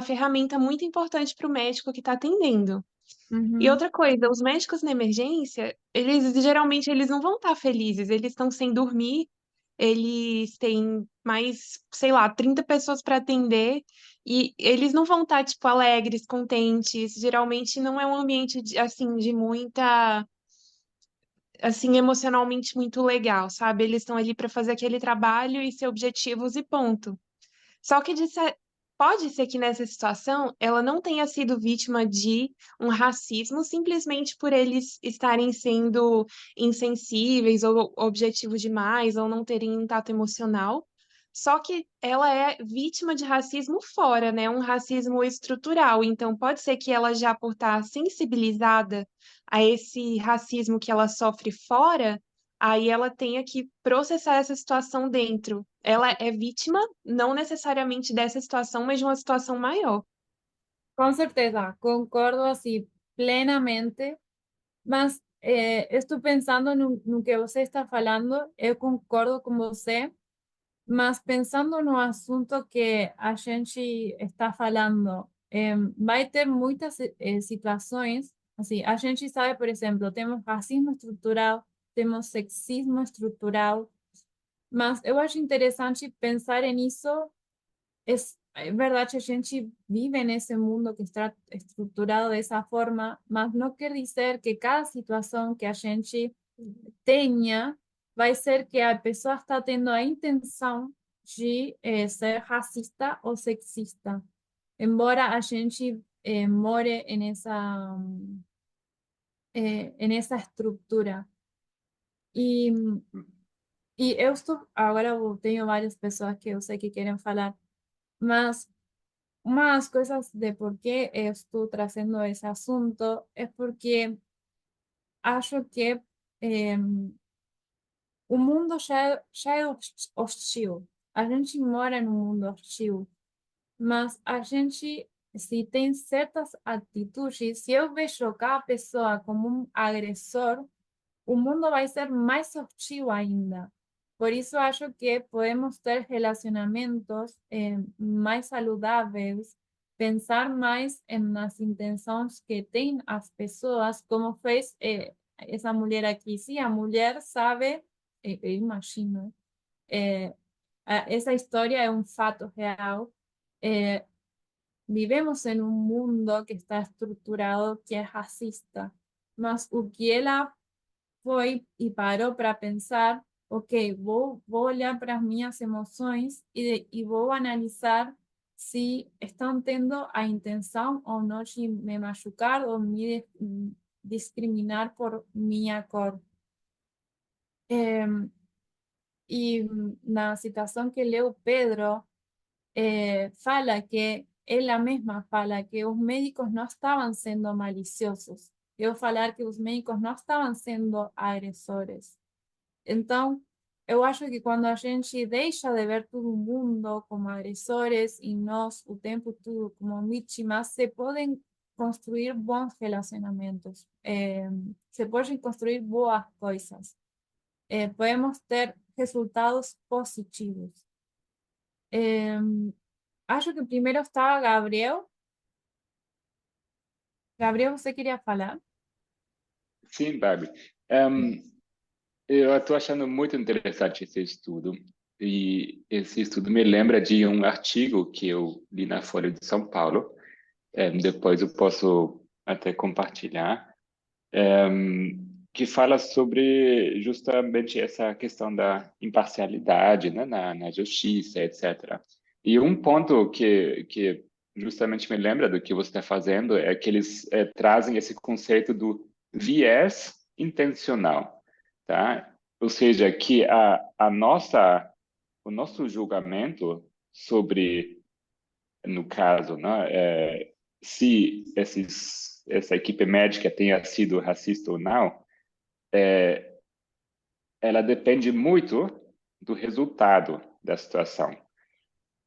ferramenta muito importante para o médico que está atendendo. E Uhum. outra coisa, os médicos na emergência, eles geralmente eles não vão estar felizes, eles estão sem dormir, eles têm mais, sei lá, 30 pessoas para atender e eles não vão estar tipo alegres, contentes. Geralmente não é um ambiente assim de muita assim emocionalmente muito legal, sabe? Eles estão ali para fazer aquele trabalho e ser objetivos e ponto. Só que pode ser que nessa situação ela não tenha sido vítima de um racismo simplesmente por eles estarem sendo insensíveis ou objetivos demais ou não terem um tato emocional. Só que ela é vítima de racismo fora, né? Um racismo estrutural. Então pode ser que ela já por estar sensibilizada a esse racismo que ela sofre fora, aí ela tenha que processar essa situação dentro. Ela é vítima, não necessariamente dessa situação, mas de uma situação maior. Com certeza, concordo assim plenamente, mas estou pensando no que você está falando, eu concordo com você, mas pensando no assunto que a gente está falando, vai ter muitas situações, assim, a gente sabe, por exemplo, temos racismo estrutural, temos sexismo estrutural, mas eu acho interessante pensar nisso. É verdade, a gente vive nesse mundo que está estruturado dessa forma, mas não quer dizer que cada situação que a gente tenha vai ser que a pessoa está tendo a intenção de ser racista ou sexista, embora a gente more nessa estrutura. E eu agora eu tenho várias pessoas que eu sei que querem falar, mas uma das coisas de por que eu estou trazendo esse assunto é porque acho que o mundo já é hostil. A gente mora num mundo hostil, mas a gente, se tem certas atitudes, se eu vejo cada pessoa como um agressor, o mundo vai ser mais hostil ainda. Por isso, acho que podemos ter relacionamentos mais saudáveis, pensar mais nas intenções que têm as pessoas, como fez essa mulher aqui. Sim, a mulher sabe, eu imagino, essa história é um fato real. Vivemos em um mundo que está estruturado, que é racista, mas o que ela foi e parou para pensar, ok, vou olhar para as minhas emoções e vou analisar se estão tendo a intenção ou não de me machucar ou me discriminar por minha cor. E na citação que leu Pedro, fala que ela mesma fala que os médicos não estavam sendo maliciosos. Eu falar que os médicos não estavam sendo agressores. Então, eu acho que quando a gente deixa de ver todo mundo como agressores e nós o tempo todo como vítimas, se podem construir bons relacionamentos, se podem construir boas coisas, podemos ter resultados positivos. Acho que primeiro estava Gabriel. Gabriel, você queria falar? Sim, Barbie. Eu estou achando muito interessante esse estudo. E esse estudo me lembra de um artigo que eu li na Folha de São Paulo. Depois eu posso até compartilhar. Que fala sobre justamente essa questão da imparcialidade, né, na justiça, etc. E um ponto que justamente me lembra do que você está fazendo é que eles trazem esse conceito do viés intencional, tá? Ou seja, que o nosso julgamento sobre, no caso, né, se essa equipe médica tenha sido racista ou não, ela depende muito do resultado da situação,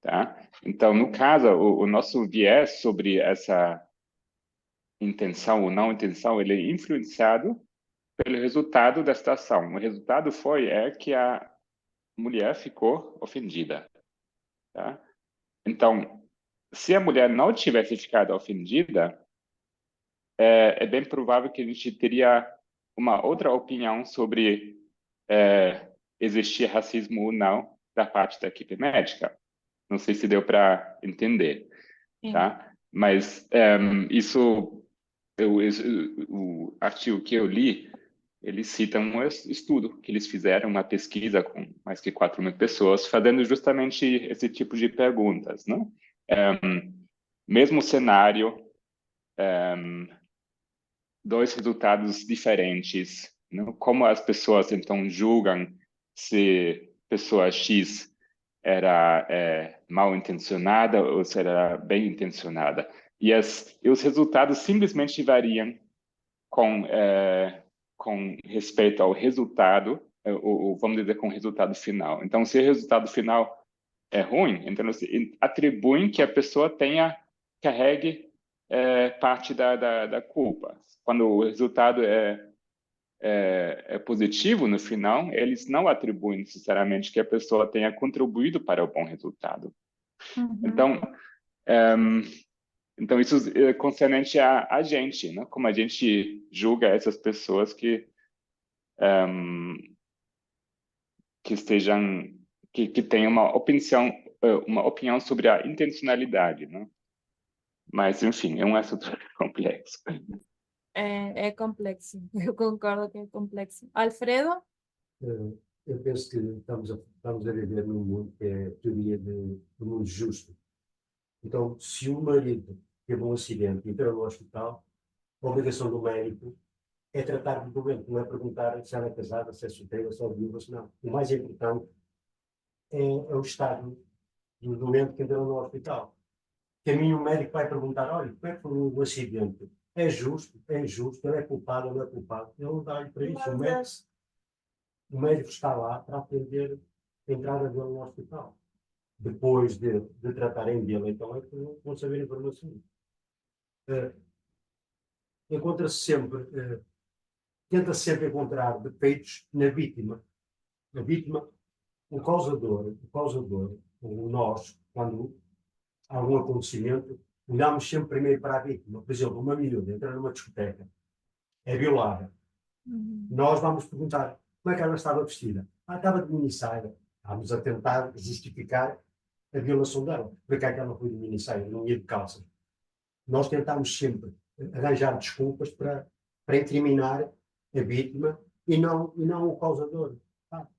tá? Então, no caso, o nosso viés sobre essa intenção ou não intenção, ele é influenciado pelo resultado da situação. O resultado é que a mulher ficou ofendida, tá? Então, se a mulher não tivesse ficado ofendida, é bem provável que a gente teria uma outra opinião sobre existir racismo ou não da parte da equipe médica. Não sei se deu para entender, tá? Mas o artigo que eu li, ele cita um estudo que eles fizeram, uma pesquisa com mais de 4.000 pessoas, fazendo justamente esse tipo de perguntas, né? Mesmo cenário, dois resultados diferentes, né? Como as pessoas então julgam se pessoa X era mal intencionada ou se era bem intencionada. E os resultados simplesmente variam com respeito ao resultado, ou vamos dizer, com o resultado final. Então, se o resultado final é ruim, então atribuem que a pessoa carregue parte da culpa. Quando o resultado é positivo no final, eles não atribuem necessariamente que a pessoa tenha contribuído para o bom resultado. Então isso é concernente a gente, né? Como a gente julga essas pessoas que têm uma opinião sobre a intencionalidade, né? Mas, enfim, é um assunto complexo. É complexo, eu concordo que é complexo. Alfredo? eu penso que estamos a viver num mundo que é a teoria do mundo justo. Então, se o marido teve um acidente e entrou no hospital, a obrigação do médico é tratar do doente, não é perguntar se ela é casada, se é solteira, se é viúva, se não. O mais importante é o estado do doente que entrou no hospital. Que a mim o médico vai perguntar, olha, como é que foi o acidente? É justo, é injusto, ele é culpado, ele não é culpado. Ele não dá-lhe para isso. O médico está lá para atender a entrada dele no hospital. Depois de tratarem dele, então é que vão saber informações. Encontra-se sempre, tenta-se sempre encontrar defeitos na vítima. A vítima, o causador, nós, quando há algum acontecimento, olhamos sempre primeiro para a vítima. Por exemplo, uma miúda entra numa discoteca, é violada. Nós vamos perguntar como é que ela estava vestida. Estava de minissaia. Vamos a tentar justificar a violação dela. Porque é que ela foi de minissaia, não ia de calças. Nós tentamos sempre arranjar desculpas para incriminar a vítima e não o causador.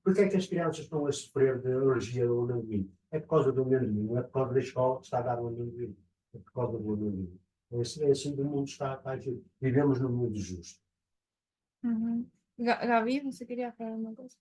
Por que é que as crianças estão a sofrer de alergia ao amendoim? É por causa do amendoim, não é por causa da escola que está a dar o amendoim. É por causa do amendoim. É assim que o mundo está a agir. Vivemos num mundo justo. Gabi, você queria falar uma coisa?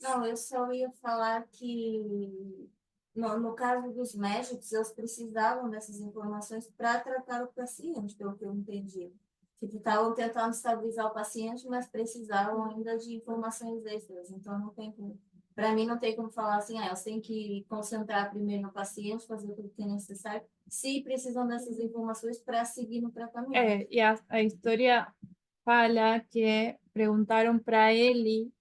Não, eu só ia falar que, no caso dos médicos, eles precisavam dessas informações para tratar o paciente, pelo que eu entendi. Tipo, estavam tentando estabilizar o paciente, mas precisavam ainda de informações extras. Então, não tem como, para mim, não tem como falar assim, eles têm que concentrar primeiro no paciente, fazer tudo que é necessário, se precisam dessas informações para seguir no tratamento. E a história fala que perguntaram para ele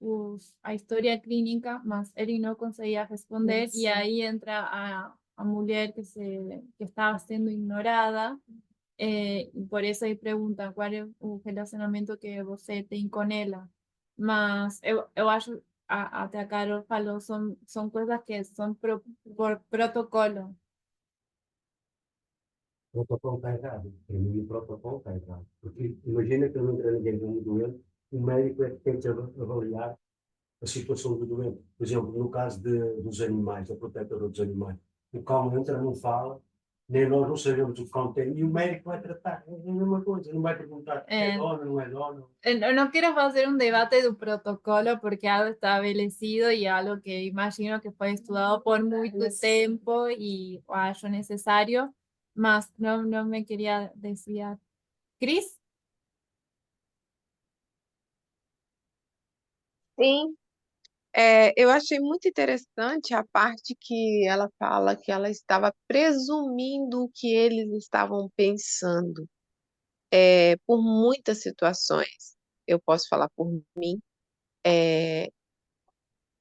a história clínica, mas ele não conseguia responder, e aí entra a mulher que estava sendo ignorada, e por isso ele pergunta qual é o relacionamento que você tem com ela. Mas eu acho, até a Carol falou, são coisas que são por protocolo. O protocolo está errado. Para mim, o protocolo está errado. Porque imagina que não entra ninguém com um doente, o médico é que tem que avaliar a situação do doente. Por exemplo, no caso dos animais, da protetora dos animais, o cão entra, não fala, nem nós não sabemos o que o cão tem, e o médico vai tratar. É a mesma coisa, não vai perguntar é dona, não é dona. No quiero hacer un debate de un protocolo porque algo está establecido y algo que imagino que fue estudiado por mucho tiempo y acho necesario, mas no me quería desviar. Cris? Sim, eu achei muito interessante a parte que ela fala que ela estava presumindo o que eles estavam pensando, por muitas situações. Eu posso falar por mim.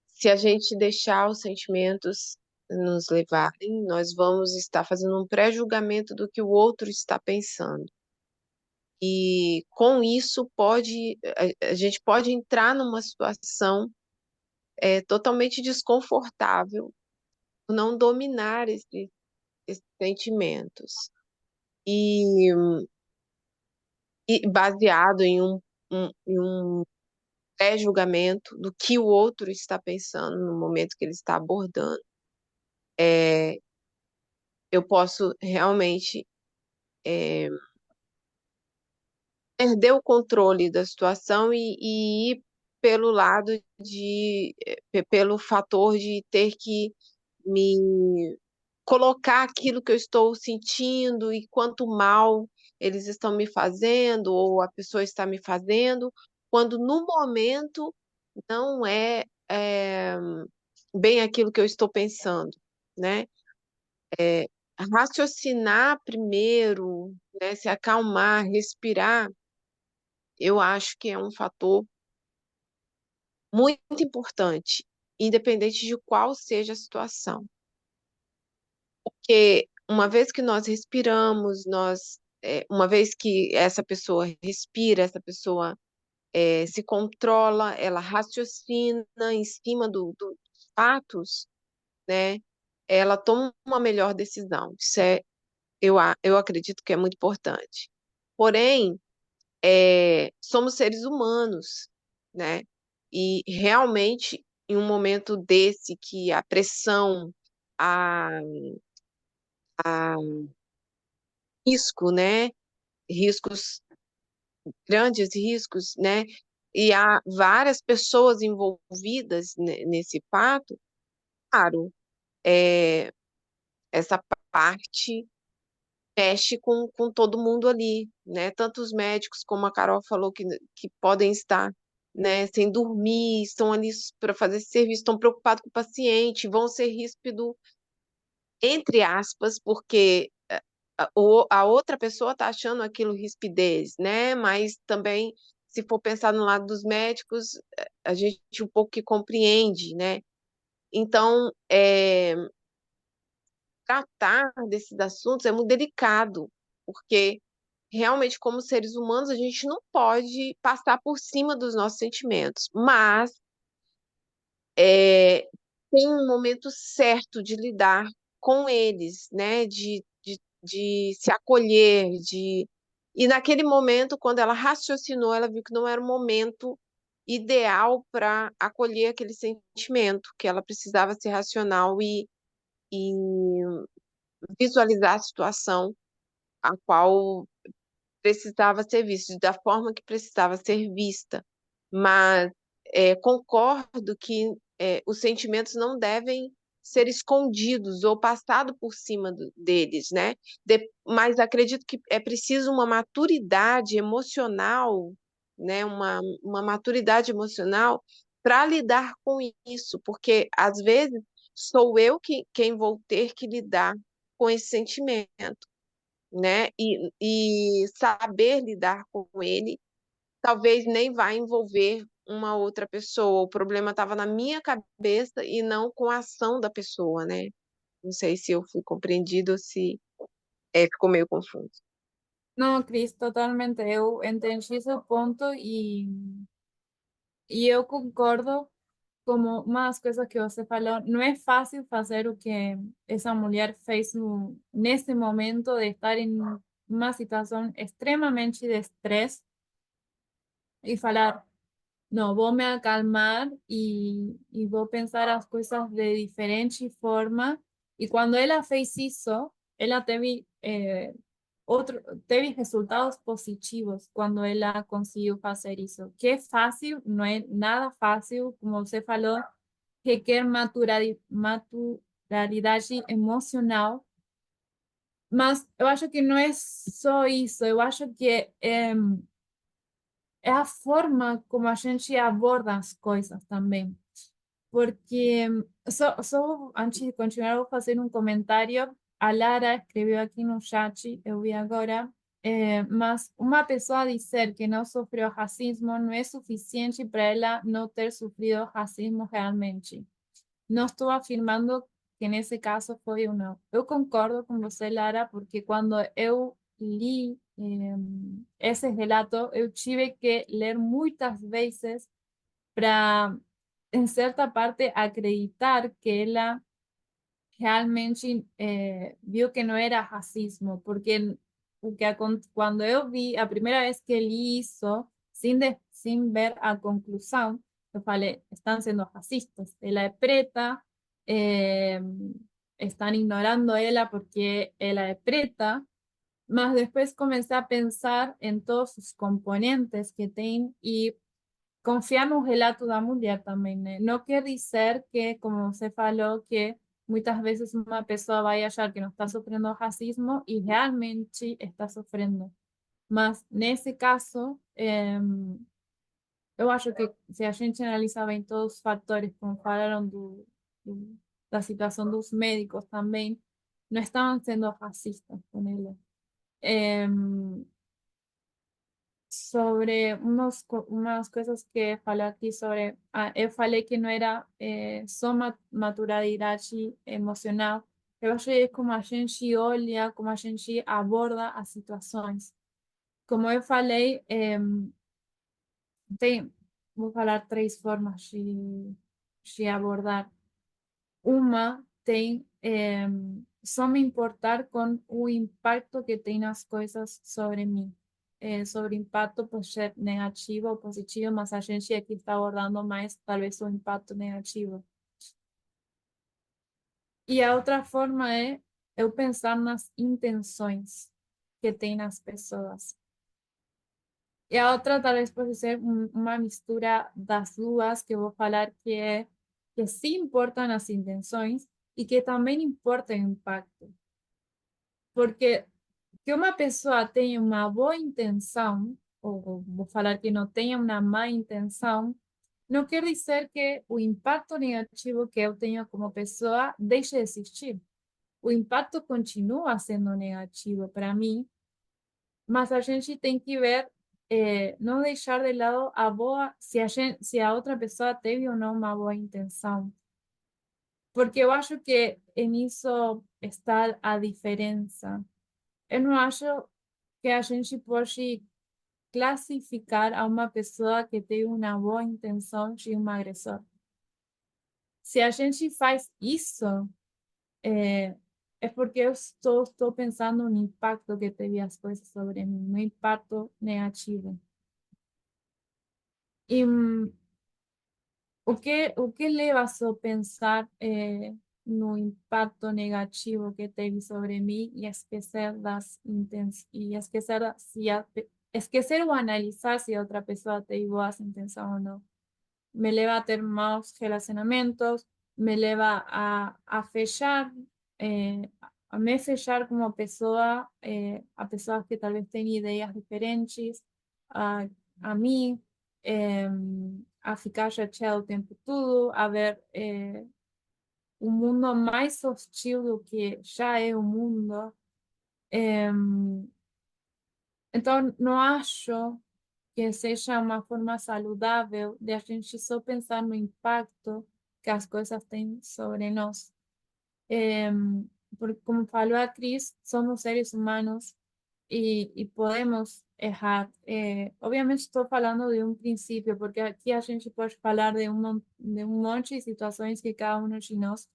Se a gente deixar os sentimentos nos levarem, nós vamos estar fazendo um pré-julgamento do que o outro está pensando. E com isso a gente pode entrar numa situação totalmente desconfortável, por não dominar esses sentimentos. E baseado em um pré-julgamento do que o outro está pensando no momento que ele está abordando. Eu posso realmente perder o controle da situação e ir pelo lado pelo fator de ter que me colocar aquilo que eu estou sentindo e quanto mal eles estão me fazendo ou a pessoa está me fazendo, quando no momento não é bem aquilo que eu estou pensando, né? Raciocinar primeiro, né? Se acalmar, respirar, eu acho que é um fator muito importante, independente de qual seja a situação. Porque uma vez que nós respiramos, uma vez que essa pessoa respira, essa pessoa se controla, ela raciocina em cima dos fatos, né? Ela toma uma melhor decisão. Isso eu acredito que é muito importante. Porém, somos seres humanos, né? E realmente em um momento desse que a pressão, a, a risco, né? Riscos, grandes riscos, né? E há várias pessoas envolvidas nesse fato, claro, essa parte mexe com todo mundo ali, né? Tanto os médicos, como a Carol falou, que podem estar, né, sem dormir, estão ali para fazer esse serviço, estão preocupados com o paciente, vão ser ríspido, entre aspas, porque a outra pessoa está achando aquilo rispidez, né? Mas também, se for pensar no lado dos médicos, a gente um pouco que compreende, né? Então, tratar desses assuntos é muito delicado, porque realmente, como seres humanos, a gente não pode passar por cima dos nossos sentimentos, mas tem um momento certo de lidar com eles, né? De se acolher, e naquele momento, quando ela raciocinou, ela viu que não era o momento ideal para acolher aquele sentimento, que ela precisava ser racional e visualizar a situação a qual precisava ser vista, da forma que precisava ser vista. Mas concordo que os sentimentos não devem ser escondidos ou passado por cima deles, né? Mas acredito que é preciso uma maturidade emocional, né? Uma maturidade emocional para lidar com isso, porque às vezes sou eu quem vou ter que lidar com esse sentimento, né? E saber lidar com ele, talvez nem vá envolver uma outra pessoa. O problema estava na minha cabeça e não com a ação da pessoa, né? Não sei se eu fui compreendido ou se ficou meio confuso. Não, Cris, totalmente. Eu entendi seu ponto e eu concordo como uma das coisas que você falou. Não é fácil fazer o que essa mulher fez nesse momento de estar em uma situação extremamente de estresse e falar, não, vou me acalmar e vou pensar as coisas de diferente forma. E quando ela fez isso, ela teve resultados positivos quando ela conseguiu fazer isso. Que é fácil, não é nada fácil, como você falou, requer maturidade emocional, mas eu acho que não é só isso, eu acho que é a forma como a gente aborda as coisas também. Porque, só antes de continuar, vou fazer um comentário. A Lara escreveu aqui no chat, eu vi agora, mas uma pessoa dizer que não sofreu racismo não é suficiente para ela não ter sofrido racismo realmente. Não estou afirmando que nesse caso foi ou não. Eu concordo com você, Lara, porque quando eu li esse relato, eu tive que ler muitas vezes para, em certa parte, acreditar que ela realmente viu que não era racismo, porque quando eu vi, a primeira vez que li isso, sem ver a conclusão, eu falei, estão sendo racistas, ela é preta, eh, estão ignorando ela porque ela é preta, mas depois comecei a pensar em todos os componentes que tem e confiar no relato da mulher também, né? Não quer dizer que, como você falou, que muitas vezes uma pessoa vai achar que não está sofrendo racismo e realmente está sofrendo. Mas, nesse caso, eu acho que se a gente analisar bem todos os fatores, como falaram da situação dos médicos também, não estavam sendo racistas com ele. Sobre umas coisas que falou aqui sobre, eu falei que não era só maturidade emocional, eu acho que é como a gente olha, como a gente aborda as situações. Como eu falei, vou falar três formas de abordar. Uma tem só me importar com o impacto que tem as coisas sobre mim. sobre impacto pode ser negativo ou positivo, mas a gente aqui está abordando mais talvez o impacto negativo. E a outra forma é eu pensar nas intenções que tem nas pessoas. E a outra talvez pode ser uma mistura das duas, que eu vou falar que sim importam as intenções e que também importa o impacto. Porque que uma pessoa tenha uma boa intenção, ou vou falar que não tenha uma má intenção, não quer dizer que o impacto negativo que eu tenho como pessoa deixe de existir. O impacto continua sendo negativo para mim, mas a gente tem que ver, não deixar de lado a boa, se a outra pessoa teve ou não uma boa intenção. Porque eu acho que nisso está a diferença. Eu não acho que a gente pode classificar a uma pessoa que tem uma boa intenção de um agressor. Se a gente faz isso, é porque eu estou pensando no impacto que teve as coisas sobre mim, no impacto negativo. E o que leva a pensar no impacto negativo que teve sobre mim e esquecer das intenções, e esquecer ou analisar se a outra pessoa teve boas intenções ou não. Me leva a ter maus relacionamentos, me leva a fechar, a me fechar como pessoa, a pessoas que tal vez têm ideias diferentes a mim, a ficar chateado o tempo todo, a ver um mundo mais hostil do que já é o mundo. Então, não acho que seja uma forma saudável de a gente só pensar no impacto que as coisas têm sobre nós. Porque, como falou a Cris, somos seres humanos e podemos errar. Obviamente estou falando de um princípio, porque aqui a gente pode falar de um monte de situações que cada um de nós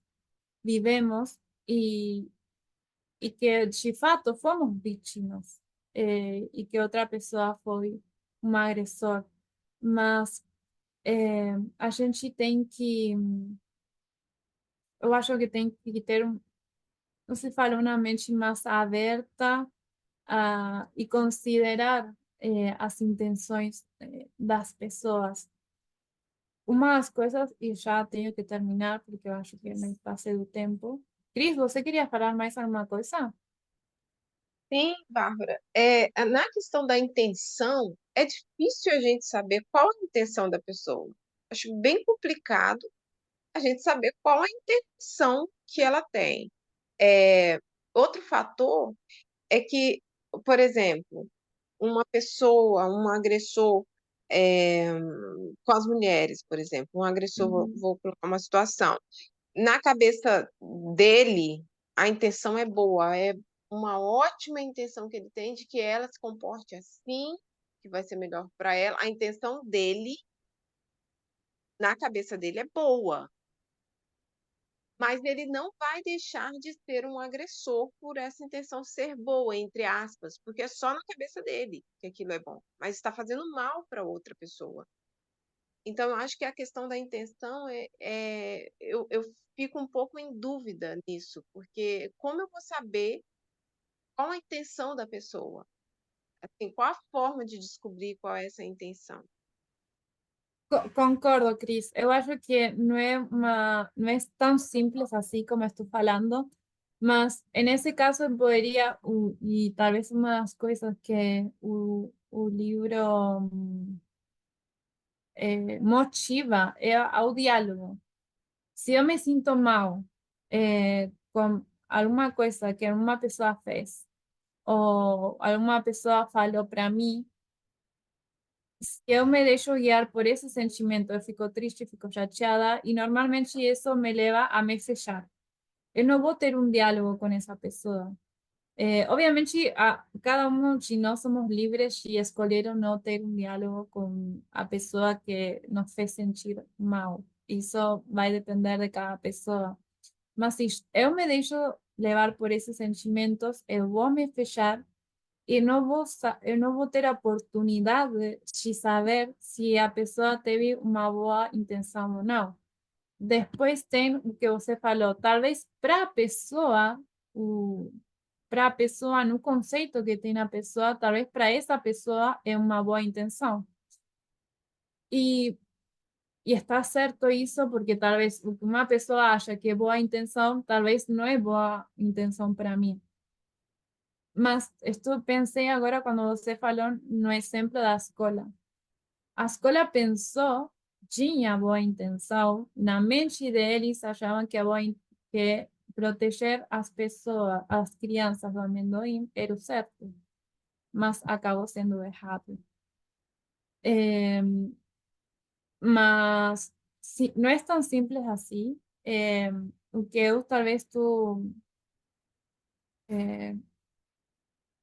vivemos e que, de fato, fomos vítimas e que outra pessoa foi um agressor. Mas a gente tem que, eu acho que tem que ter, não se fala, uma mente mais aberta e considerar as intenções das pessoas. Uma das coisas, e já tenho que terminar, porque eu acho que me passei do tempo. Cris, você queria falar mais alguma coisa? Sim, Bárbara. Na questão da intenção, é difícil a gente saber qual a intenção da pessoa. Acho bem complicado a gente saber qual a intenção que ela tem. Outro fator é que, por exemplo, uma pessoa, um agressor com as mulheres, por exemplo, um agressor, vou colocar uma situação, na cabeça dele, a intenção é boa, é uma ótima intenção que ele tem de que ela se comporte assim, que vai ser melhor para ela. A intenção dele, na cabeça dele, é boa. Mas ele não vai deixar de ser um agressor por essa intenção ser boa, entre aspas, porque é só na cabeça dele que aquilo é bom, mas está fazendo mal para outra pessoa. Então, eu acho que a questão da intenção eu fico um pouco em dúvida nisso, porque como eu vou saber qual a intenção da pessoa? Assim, qual a forma de descobrir qual é essa intenção? Concordo, Cris. Eu acho que não é tão simples assim como estou falando, mas nesse caso eu poderia, e talvez uma das coisas que o livro motiva é ao diálogo. Se eu me sinto mal com alguma coisa que uma pessoa fez, ou alguma pessoa falou para mim, se eu me deixo guiar por esse sentimento, eu fico triste, fico chateada, e normalmente isso me leva a me fechar. Eu não vou ter um diálogo com essa pessoa. Obviamente, cada um de nós somos livres de escolher ou não ter um diálogo com a pessoa que nos fez sentir mal. Isso vai depender de cada pessoa. Mas se eu me deixo levar por esses sentimentos, eu vou me fechar eu não vou ter a oportunidade de saber se a pessoa teve uma boa intenção ou não. Depois tem o que você falou, talvez para a pessoa, no conceito que tem a pessoa, talvez para essa pessoa é uma boa intenção. E, e está certo isso, porque talvez o que uma pessoa acha que é boa intenção, talvez não é boa intenção para mim. Mas pensei agora quando você falou no exemplo da escola. A escola pensou, tinha boa intenção, na mente deles achavam que, que proteger as pessoas, as crianças do amendoim era o certo, mas acabou sendo errado. Mas não é tão simples assim. O que eu talvez estou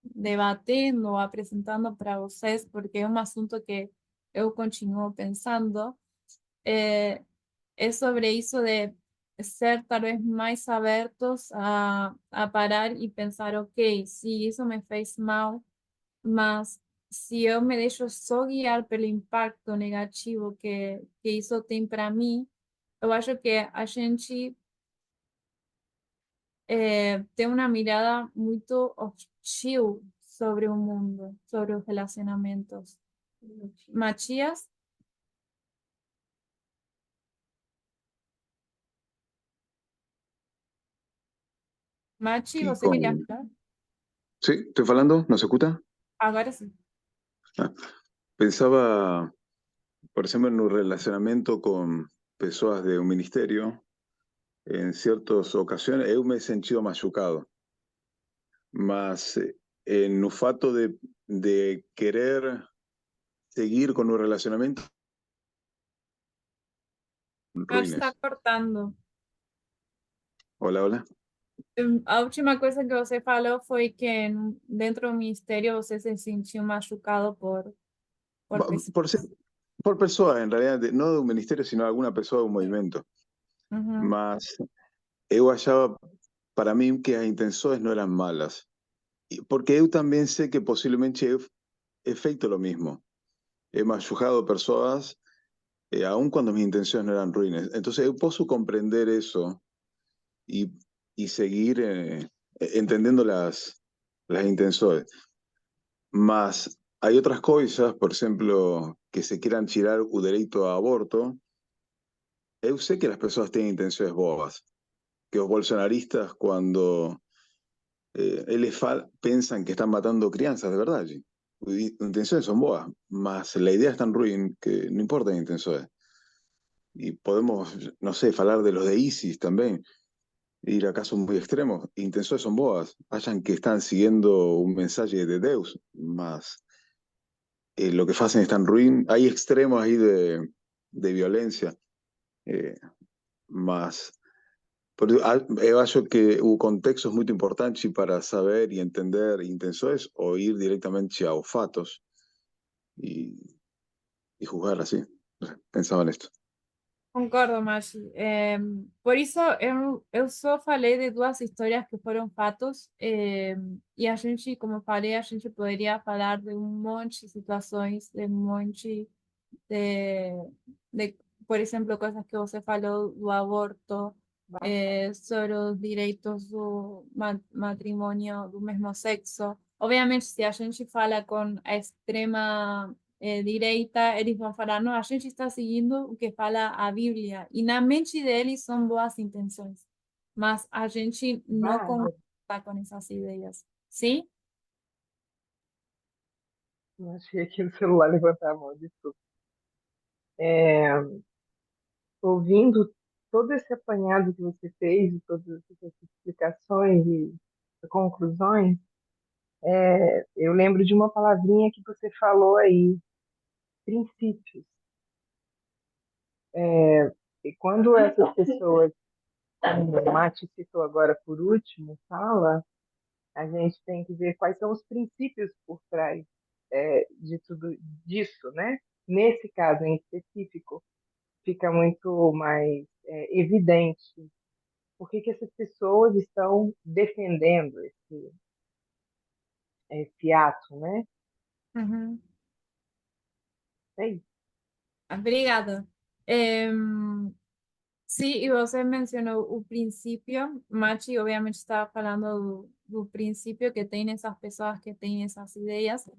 debatendo, apresentando para vocês, porque é um assunto que eu continuo pensando, é sobre isso de ser talvez mais abertos a parar e pensar, ok, se isso me fez mal, mas se eu me deixo só guiar pelo impacto negativo que isso tem para mim, eu acho que a gente tem uma mirada muito hostil sobre o mundo, sobre os relacionamentos. Matias, Machi, Y você queria con... falar? Sí, estoy hablando, ¿no se escucha? Agora sim. Ah, pensaba, por ejemplo, en un relacionamiento con personas de un ministerio, en ciertas ocasiones eu me he sentido machucado, mas en un fato de querer seguir con un relacionamiento Mas está ruines. cortando. Hola, hola. A última coisa que você falou foi que dentro do ministério você se sentiu machucado por pessoas. Por personas, en realidad, no de un ministerio, sino de alguna persona de un movimiento. Uhum. Mas eu achaba para mí que las intenciones no eran malas. Porque eu también sé que posiblemente he feito lo mismo. He machucado personas, aun cuando mis intenciones no eran ruines. Entonces yo puedo comprender eso y, y seguir entendiendo las intenciones. Mas hay otras cosas, por ejemplo, que se quieran tirar o derecho a aborto. Eu sé que las personas tienen intenciones bobas, que los bolsonaristas cuando eles piensan que están matando crianças de verdad allí. Intenciones son boas, mas la idea es tan ruin que no importa las intenciones. Y podemos, no sé, hablar de los de ISIS también, ir a casos muy extremos. Intenciones son boas, hayan que están siguiendo un mensaje de Deus, mas lo que hacen es tan ruin. Hay extremos ahí de violencia, mas eu acho que o contexto es muy importante para saber y entender intenciones o ir directamente a fatos y, y juzgar así. Pensaba en esto. Concordo, Machi. Por isso, eu só falei de duas histórias que foram fatos, e a gente, como eu falei, a gente poderia falar de um monte de situações, de um monte de, de por exemplo, coisas que você falou do aborto, sobre os direitos do matrimônio do mesmo sexo. Obviamente, se a gente fala com a extrema direita, eles vão falar, não, a gente está seguindo o que fala a Bíblia. E na mente deles são boas intenções. Mas a gente não Bárbara, concorda com essas ideias. Sim? eu achei aqui no celular levantar a mão, desculpa. Ouvindo todo esse apanhado que você fez, e todas essas explicações e conclusões, eu lembro de uma palavrinha que você falou aí, princípios. E quando essas pessoas, como o Mati citou agora por último, fala, a gente tem que ver quais são os princípios por trás de tudo disso, né? Nesse caso em específico, fica muito mais evidente por que essas pessoas estão defendendo esse ato, né? Uhum. É isso. Obrigada. Sí, y usted mencionó un principio, Machi obviamente estaba hablando del principio que tienen esas personas que tienen esas ideas,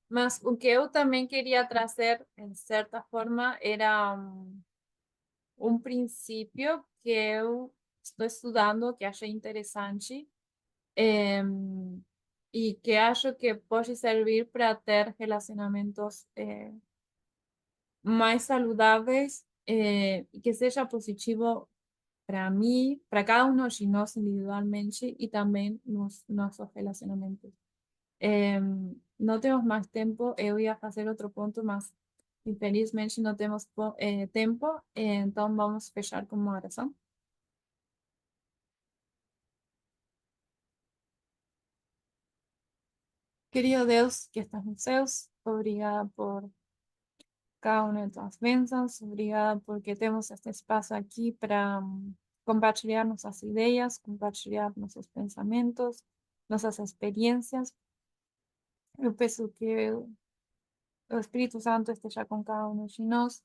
mas o que eu também queria trazer, en cierta forma, era un princípio que eu estou estudando, que achei interessante, y que acho que pode servir para ter relacionamentos mais saudáveis y que seja positivo para mí, para cada uno de nosotros individualmente y también nuestros relacionamientos. No tenemos más tiempo, voy a hacer otro punto más. Infelizmente no tenemos tiempo, entonces vamos a fechar con una oración. Querido Deus que estás nos céus, obrigada por cada una de tus bênçãos, obrigada porque temos este espaço aqui para compartilhar nossas ideias, compartilhar nossos pensamentos, nossas experiências. Eu peço que o Espíritu Santo esteja com cada uno de nós,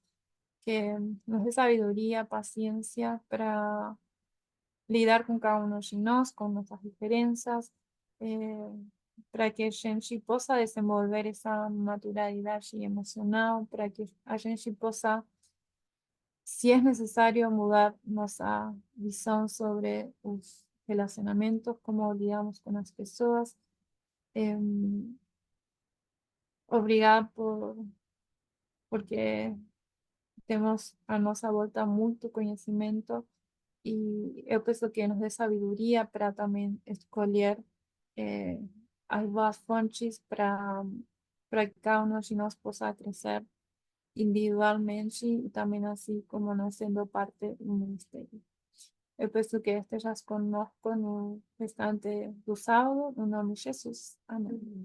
que nos dê sabedoria, paciencia para lidar com cada uno de nós, com nossas diferenças, para que a gente possa desenvolver essa maturidade emocional, para que a gente possa, se é necessário, mudar nossa visão sobre os relacionamentos, como lidamos com as pessoas. Obrigada porque temos a nossa volta muito conhecimento e eu penso que nos dê sabedoria para também escolher as boas fontes para que cada um de nós possa crescer individualmente e também assim como nós sendo parte do ministério. Eu peço que estejas conosco no restante do sábado, no nome de Jesus. Amém.